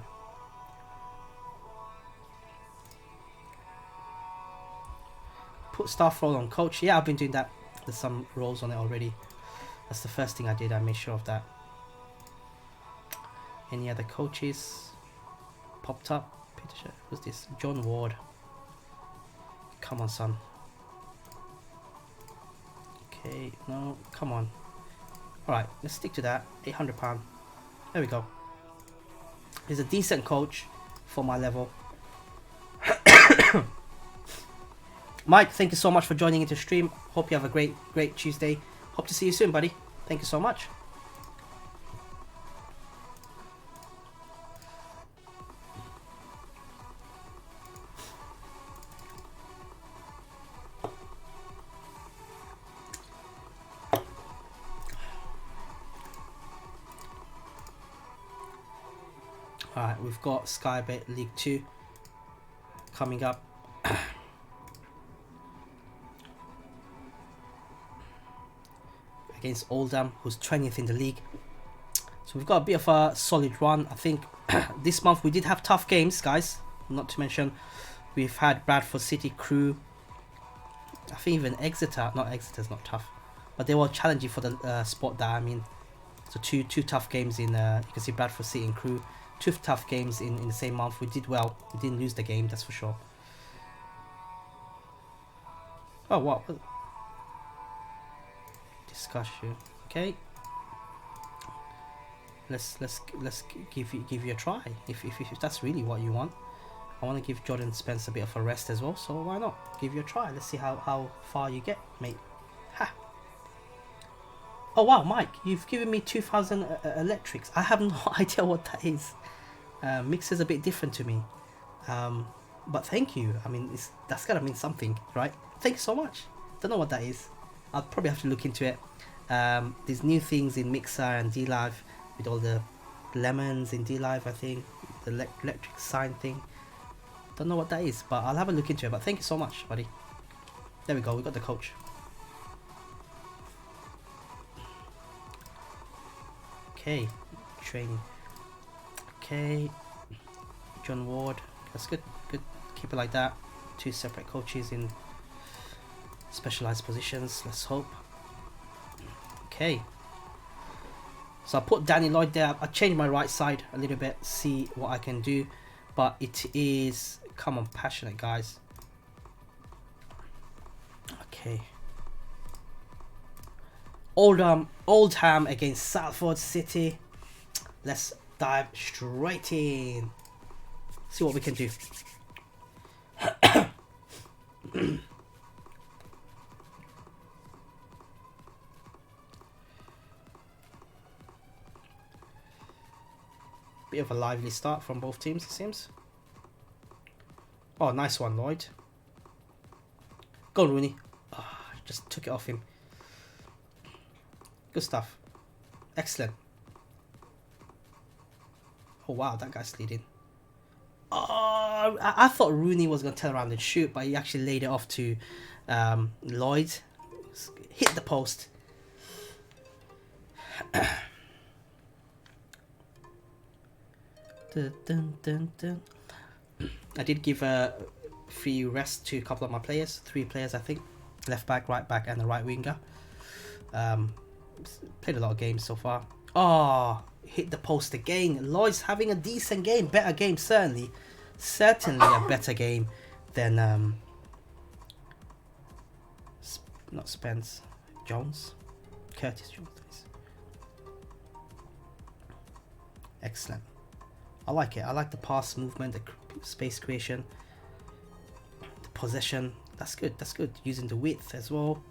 Put staff role on coach. Yeah, I've been doing that. There's some roles on it already. That's the first thing I did. I made sure of that. Any other coaches popped up? Peter, who's this? John Ward. Come on, son. Okay, no, come on. Alright, let's stick to that. £800. There we go. He's a decent coach for my level. Mike, thank you so much for joining into stream. Hope you have a great Tuesday. Hope to see you soon, buddy. Thank you so much. Alright, we've got Sky Bet League 2 coming up. Against Oldham, who's 20th in the league. So we've got a bit of a solid run. I think this month we did have tough games, guys. Not to mention, we've had Bradford City, Crew. I think even Exeter. Not Exeter's not tough, but they were challenging for the spot that I'm in. So two tough games in. You can see Bradford City and Crew. 2 tough games in the same month. We did well. We didn't lose the game, that's for sure. Oh, what? Discussion. Okay. Let's give you a try. If that's really what you want. I want to give Jordan Spence a bit of a rest as well. So why not give you a try? Let's see how far you get, mate. Ha. Oh wow, Mike, you've given me 2,000 electrics. I have no idea what that is. Mixer's a bit different to me, but thank you. I mean, that's gotta mean something, right? Thanks so much. Don't know what that is. I'll probably have to look into it. There's new things in Mixer and DLive with all the lemons in DLive, I think. The electric sign thing. Don't know what that is, but I'll have a look into it. But thank you so much, buddy. There we go. We got the coach. Okay, training. Okay, John Ward. That's good. Good. Keep it like that. 2 separate coaches in specialized positions. Let's hope. Okay. So I put Danny Lloyd there. I changed my right side a little bit. See what I can do. but it is, come on, passionate guys. Okay. Oldham against Salford City. Let's dive straight in. See what we can do. Bit of a lively start from both teams, it seems. Oh, nice one, Lloyd. Go on, Rooney. Oh, just took it off him. Good stuff. Excellent. Oh, wow, that guy's leading. Oh, I thought Rooney was going to turn around and shoot, but he actually laid it off to Lloyd. Hit the post. Dun, dun, dun. I did give a free rest to a couple of my players. 3 players, I think. Left back, right back, and the right winger. Played a lot of games so far. Oh, hit the post again. Lloyd's having a decent game. Better game, certainly. Certainly a better game than... not Spence. Jones. Curtis Jones. Excellent. I like it. I like the pass movement, the space creation, the possession. That's good. That's good. Using the width as well.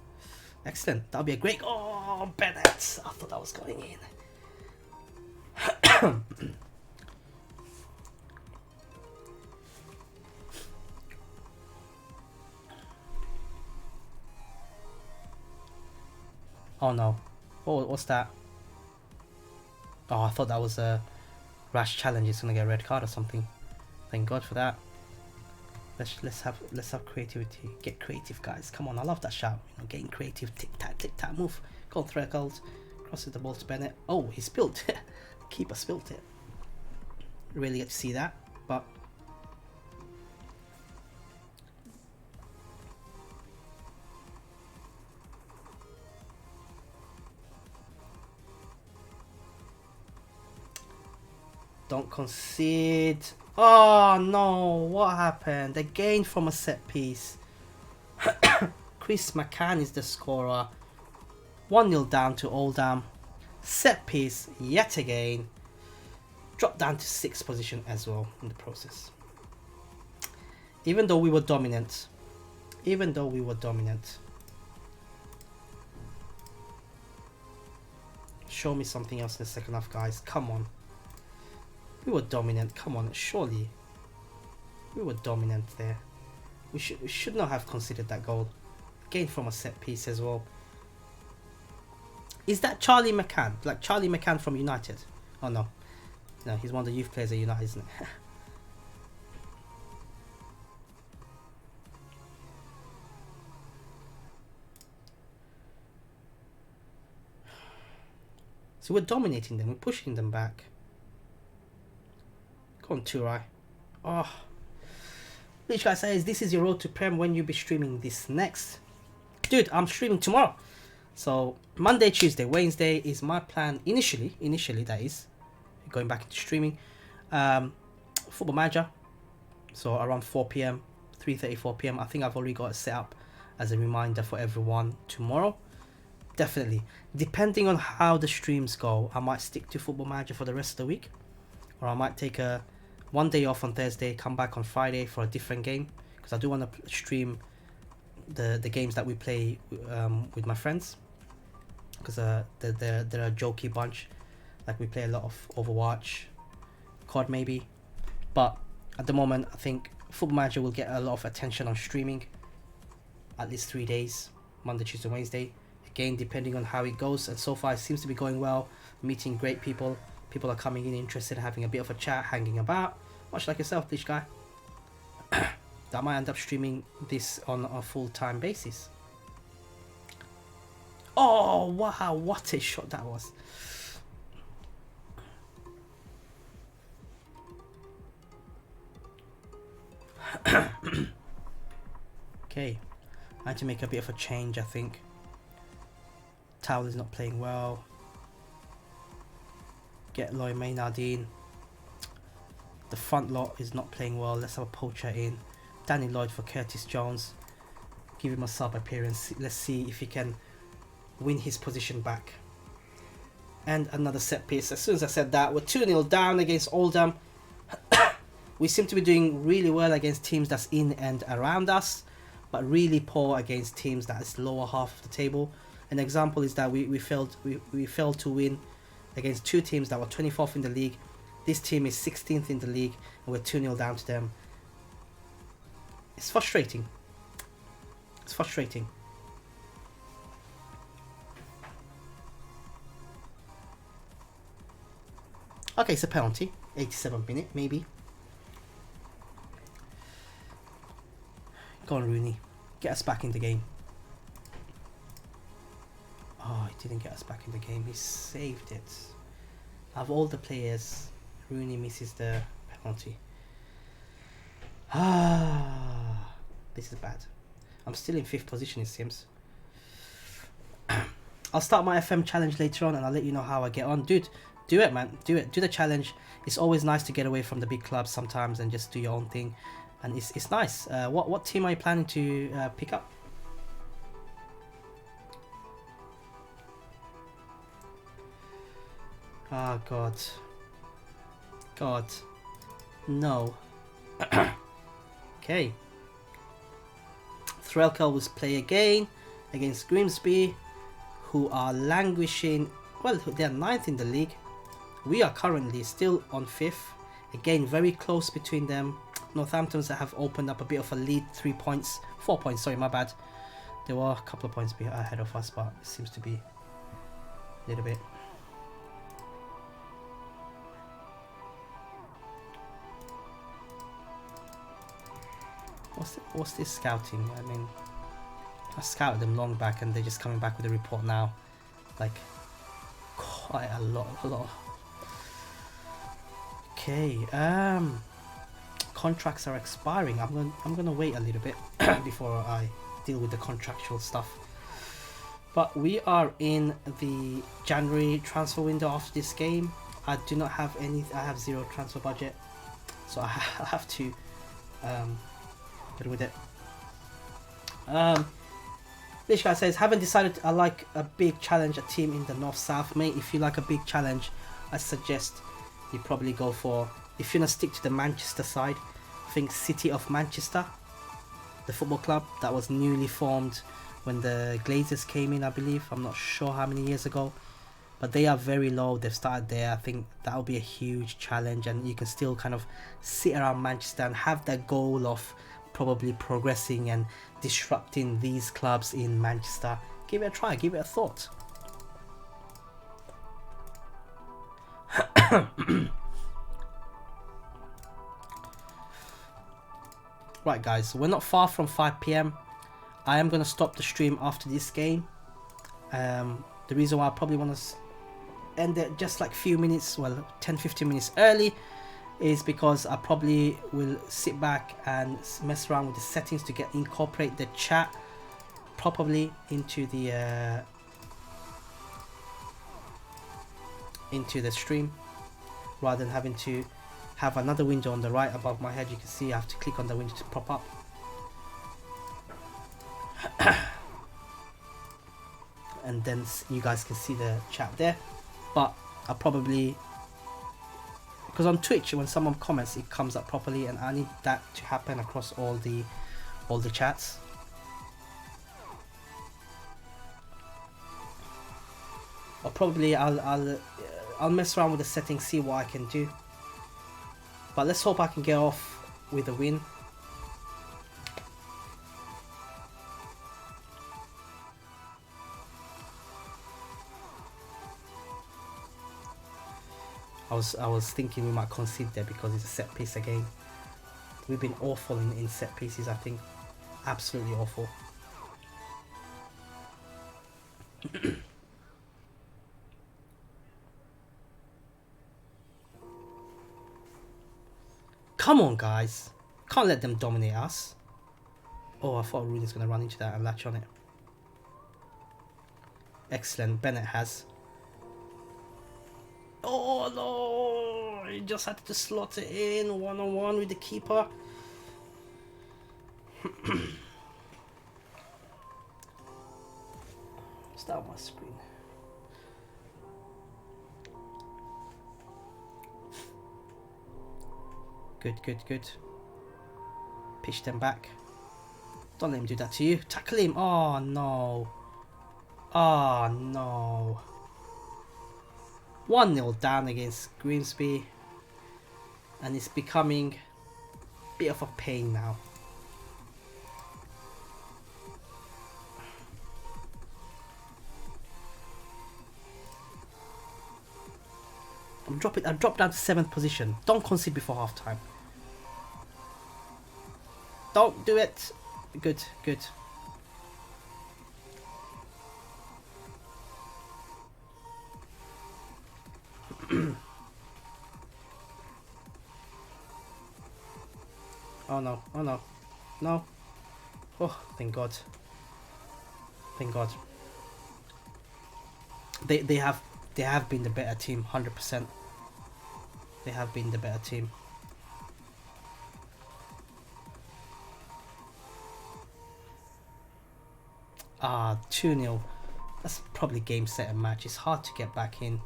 Excellent. That'll be a great... Oh, Bennett. I thought that was going in. Oh, no. Oh, what's that? Oh, I thought that was a rash challenge. It's gonna get a red card or something. Thank God for that. Let's have creativity. Get creative, guys. Come on, I love that shout. You know, getting creative. Tick tack move. Go on, Threadgold. Crosses the ball to Bennett. Oh, he spilled it. Keeper spilt it. Really get to see that, but don't concede. Oh no, what happened? Again from a set piece. Chris McCann is the scorer. 1-0 down to Oldham. Set piece yet again. Dropped down to 6th position as well in the process. Even though we were dominant. Show me something else in the second half, guys. Come on. We were dominant. Come on, surely. We were dominant there. We should not have considered that goal. Again from a set piece as well. Is that Charlie McCann? Like Charlie McCann from United? Oh no. No, he's one of the youth players at United, isn't it? So we're dominating them. We're pushing them back. Go on, Turai. Oh. Which guy says, this is your road to Prem. When you be streaming this next? Dude, I'm streaming tomorrow. So Monday, Tuesday, Wednesday is my plan. Initially that is. Going back into streaming. Football Manager. So around 4 p.m. 3:30, 4 p.m. I think I've already got it set up as a reminder for everyone tomorrow. Definitely. Depending on how the streams go, I might stick to Football Manager for the rest of the week. Or I might take one day off on Thursday, come back on Friday for a different game. Because I do want to stream the games that we play with my friends. Because they're a jokey bunch. Like we play a lot of Overwatch, COD maybe. But at the moment, I think Football Manager will get a lot of attention on streaming. At least 3 days. Monday, Tuesday, Wednesday. Again, depending on how it goes. And so far, it seems to be going well. Meeting great people. People are coming in interested in having a bit of a chat, hanging about. Much like yourself, Bleach Guy. That might end up streaming this on a full-time basis. Oh, wow. What a shot that was. Okay. I had to make a bit of a change, I think. Towel is not playing well. Get Lloyd Maynard in. The front lot is not playing well. Let's have a poacher in. Danny Lloyd for Curtis Jones. Give him a sub appearance. Let's see if he can win his position back. And another set piece. As soon as I said that, we're 2-0 down against Oldham. We seem to be doing really well against teams that's in and around us, but really poor against teams that is lower half of the table. An example is that we failed to win against two teams that were 24th in the league. This team is 16th in the league, and we're 2-0 down to them. It's frustrating. It's frustrating. Okay, it's a penalty. 87th minute, maybe. Go on, Rooney. Get us back in the game. Oh, he didn't get us back in the game. He saved it. Of all the players, Rooney misses the penalty. Ah, this is bad. I'm still in 5th position, it seems. I'll start my FM challenge later on and I'll let you know how I get on. Dude, do it, man. Do it. Do the challenge. It's always nice to get away from the big clubs sometimes and just do your own thing. And it's nice. What team are you planning to pick up? Oh, God. God. No. Okay. Threlkel will play again against Grimsby, who are languishing. Well, they're 9th in the league. We are currently still on 5th. Again, very close between them. Northampton's have opened up a bit of a lead, 4 points, sorry, my bad. There were a couple of points ahead of us, but it seems to be a little bit. What's this scouting? I mean, I scouted them long back and they're just coming back with a report now. Like, quite a lot. Okay, contracts are expiring. I'm gonna wait a little bit before I deal with the contractual stuff. But we are in the January transfer window after this game. I do not have any. I have 0 transfer budget, so I have to get with it. This guy says, haven't decided I like a big challenge, a team in the north-south. Mate, if you like a big challenge, I suggest you probably go for, if you're gonna stick to the Manchester side, I think City of Manchester, the football club that was newly formed when the Glazers came in, I believe. I'm not sure how many years ago, but they are very low. They've started there. I think that will be a huge challenge, and you can still kind of sit around Manchester and have that goal of probably progressing and disrupting these clubs in Manchester. Give it a try, give it a thought. Right guys, we're not far from 5 PM. I am going to stop the stream after this game. The reason why I probably want to end it just like a few minutes, well 10-15 minutes early, is because I probably will sit back and mess around with the settings to incorporate the chat properly into the stream, rather than having to have another window on the right above my head. You can see I have to click on the window to pop up. And then you guys can see the chat there. But I probably, because on Twitch when someone comments it comes up properly, and I need that to happen across all the chats. Or probably I'll mess around with the settings, see what I can do. But let's hope I can get off with a win. I was thinking we might concede there because it's a set piece again. We've been awful in set pieces, I think. Absolutely awful. Come on, guys. Can't let them dominate us. Oh, I thought Rooney's going to run into that and latch on it. Excellent. Bennett has. Oh no! He just had to slot it in one-on-one with the keeper. Start my screen. Good, good, good. Pitch them back. Don't let him do that to you. Tackle him. Oh no. Oh no. 1-0 down against Grimsby. And it's becoming a bit of a pain now. I dropped down to 7th position. Don't concede before half time. Don't do it. Good, good. Oh no, oh no. No. Oh, thank God. Thank God. They have been the better team, 100%. They have been the better team. Ah, 2-0. That's probably game, set and match. It's hard to get back in.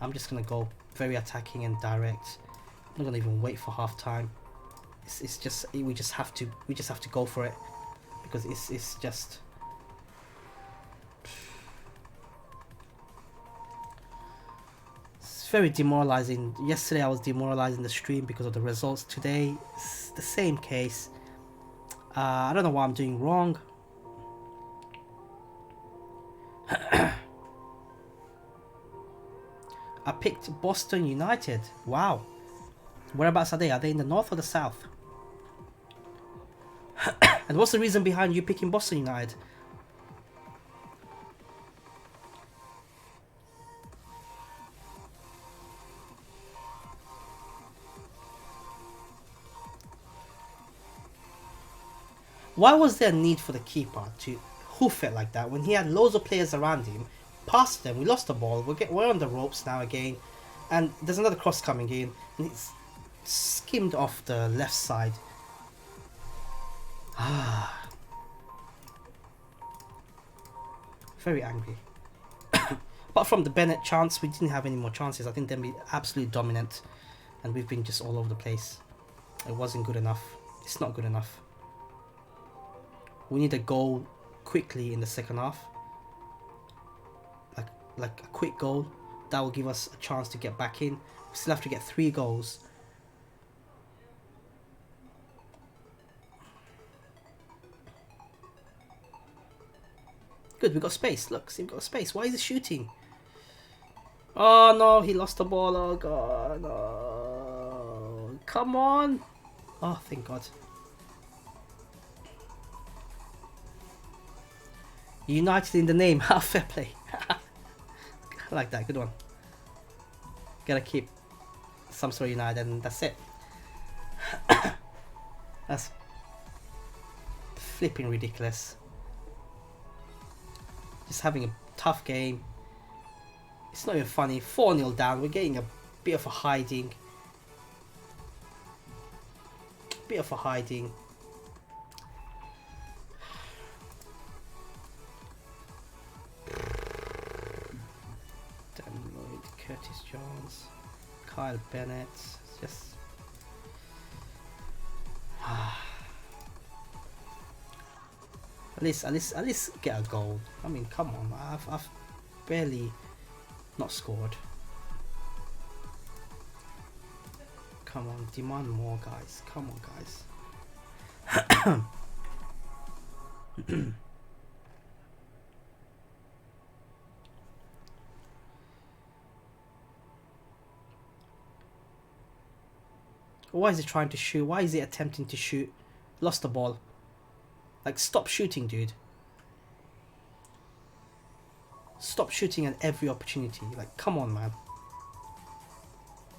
I'm just gonna go very attacking and direct. I'm not gonna even wait for half time. It's just we just have to go for it, because it's just it's very demoralizing. Yesterday I was demoralizing the stream because of the results. Today it's the same case. I don't know what I'm doing wrong. I picked Boston United. Wow. Whereabouts are they? Are they in the north or the south? And what's the reason behind you picking Boston United? Why was there a need for the keeper to hoof it like that when he had loads of players around him? Passed them, we lost the ball, we're on the ropes now again, and there's another cross coming in, and it's skimmed off the left side. Ah, very angry. Apart from the Bennett chance, we didn't have any more chances. I think they've been absolutely dominant, and we've been just all over the place. It wasn't good enough. It's not good enough. We need a goal quickly in the second half. Like a quick goal. That will give us a chance to get back in. We still have to get 3 goals. Good, we got space. Look, see, we got space. Why is he shooting? Oh no, he lost the ball. Oh god, no. Come on. Oh, thank God. United in the name. Fair play. I like that. Good one. Gotta keep some sort of United, and that's it. That's flipping ridiculous. Just having a tough game. It's not even funny. 4-0 down. We're getting a bit of a hiding. Bit of a hiding. Dan Lloyd, Curtis Jones, Kyle Bennett. It's just at least get a goal. I mean, come on. I've barely not scored. Come on, demand more, guys. Come on, guys. Why is he trying to shoot? Why is he attempting to shoot? Lost the ball. Like, stop shooting, dude. Stop shooting at every opportunity. Like, come on, man.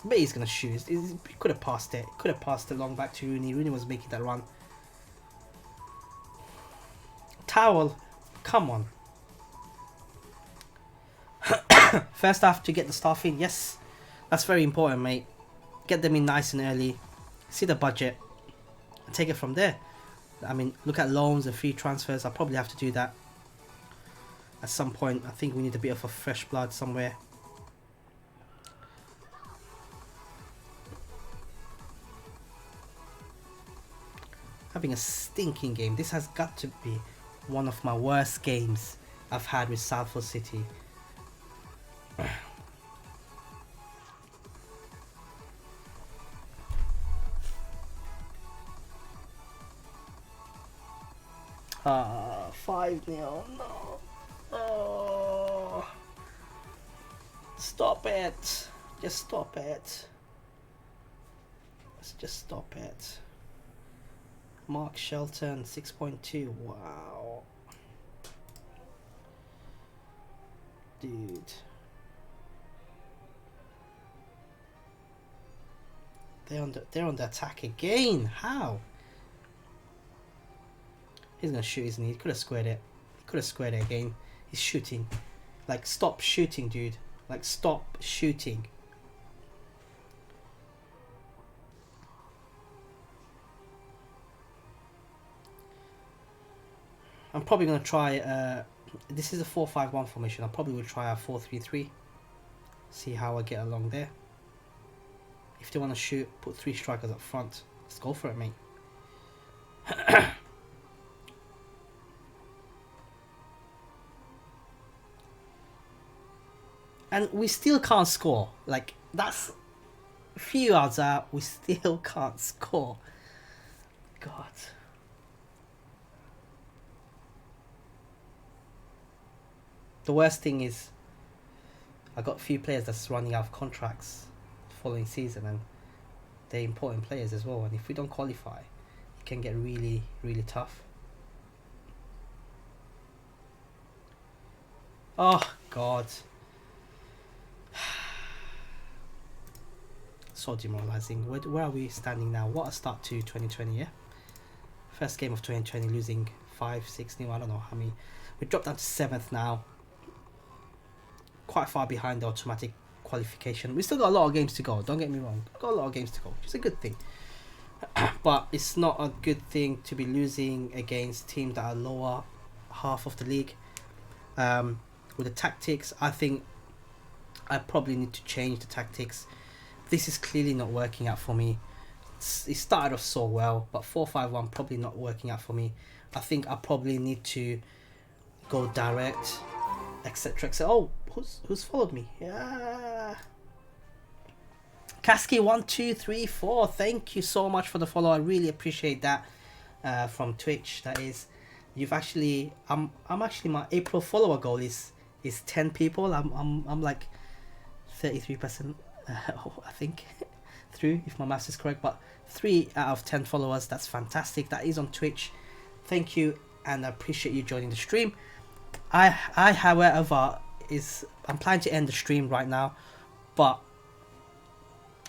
I bet he's gonna shoot. He could have passed it. Could have passed it long back to Rooney. Rooney was making that run. Towel. Come on. First half to get the staff in. Yes. That's very important, mate. Get them in nice and early, see the budget, and take it from there. I mean, look at loans and free transfers. I'll probably have to do that at some point. I think we need a bit of a fresh blood somewhere. Having a stinking game. This has got to be one of my worst games I've had with Salford City. Ah, 5-0. No. Oh. Stop it. Just stop it. Let's just stop it. Mark Shelton, 6.2. Wow. Dude. They're on the attack again. How? He's gonna shoot, isn't he? He could have squared it. He could have squared it again. He's shooting. Like, stop shooting, dude. Like, stop shooting. I'm probably gonna try. This is a 4-5-1 formation. I probably will try a 4-3-3. See how I get along there. If they want to shoot, put 3 strikers up front. Let's go for it, mate. And we still can't score. Like, that's a few yards out. We still can't score. God. The worst thing is, I got a few players that's running out of contracts the following season, and they're important players as well. And if we don't qualify, it can get really, really tough. Oh, God. So demoralizing. Where are we standing now? What a start to 2020, yeah? First game of 2020, losing 5-6-0. I don't know how many. We dropped down to 7th now. Quite far behind the automatic qualification. We still got a lot of games to go. Don't get me wrong. Got a lot of games to go, which is a good thing. But it's not a good thing to be losing against teams that are lower half of the league. With the tactics, I think I probably need to change the tactics. This is clearly not working out for me. It started off so well, but 4-5-1 probably not working out for me. I think I probably need to go direct, etc. Oh, who's followed me? Yeah. Kasky 1234. Thank you so much for the follow. I really appreciate that. From Twitch, that is. You've actually. I'm actually, my April follower goal is 10 people. I'm like 33%. I think through, if my maths is correct, but 3 out of 10 followers. That's fantastic. That is on Twitch. Thank you, and I appreciate you joining the stream. I however, I'm planning to end the stream right now, but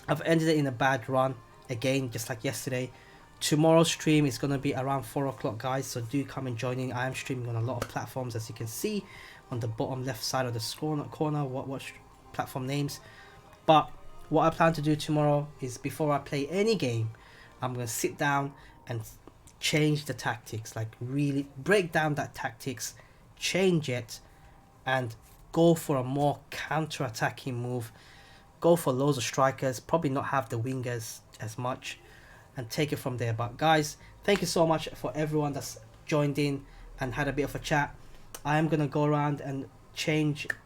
I've ended it in a bad run again, just like yesterday. Tomorrow's stream is going to be around 4 o'clock, guys, so do come and join in. I am streaming on a lot of platforms, as you can see on the bottom left side of the corner. What platform names. But what I plan to do tomorrow is, before I play any game, I'm going to sit down and change the tactics, like really break down that tactics, change it, and go for a more counter-attacking move. Go for loads of strikers, probably not have the wingers as much, and take it from there. But guys, thank you so much for everyone that's joined in and had a bit of a chat. I am going to go around and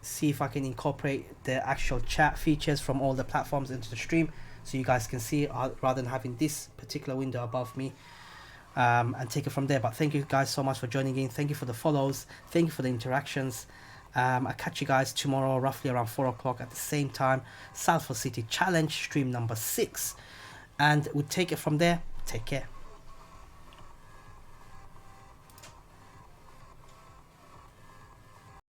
see if I can incorporate the actual chat features from all the platforms into the stream, so you guys can see it, rather than having this particular window above me, and take it from there. But thank you guys so much for joining in. Thank you for the follows. Thank you for the interactions. I'll catch you guys tomorrow roughly around 4 o'clock at the same time. Salford City Challenge stream number 6, and we'll take it from there. Take care.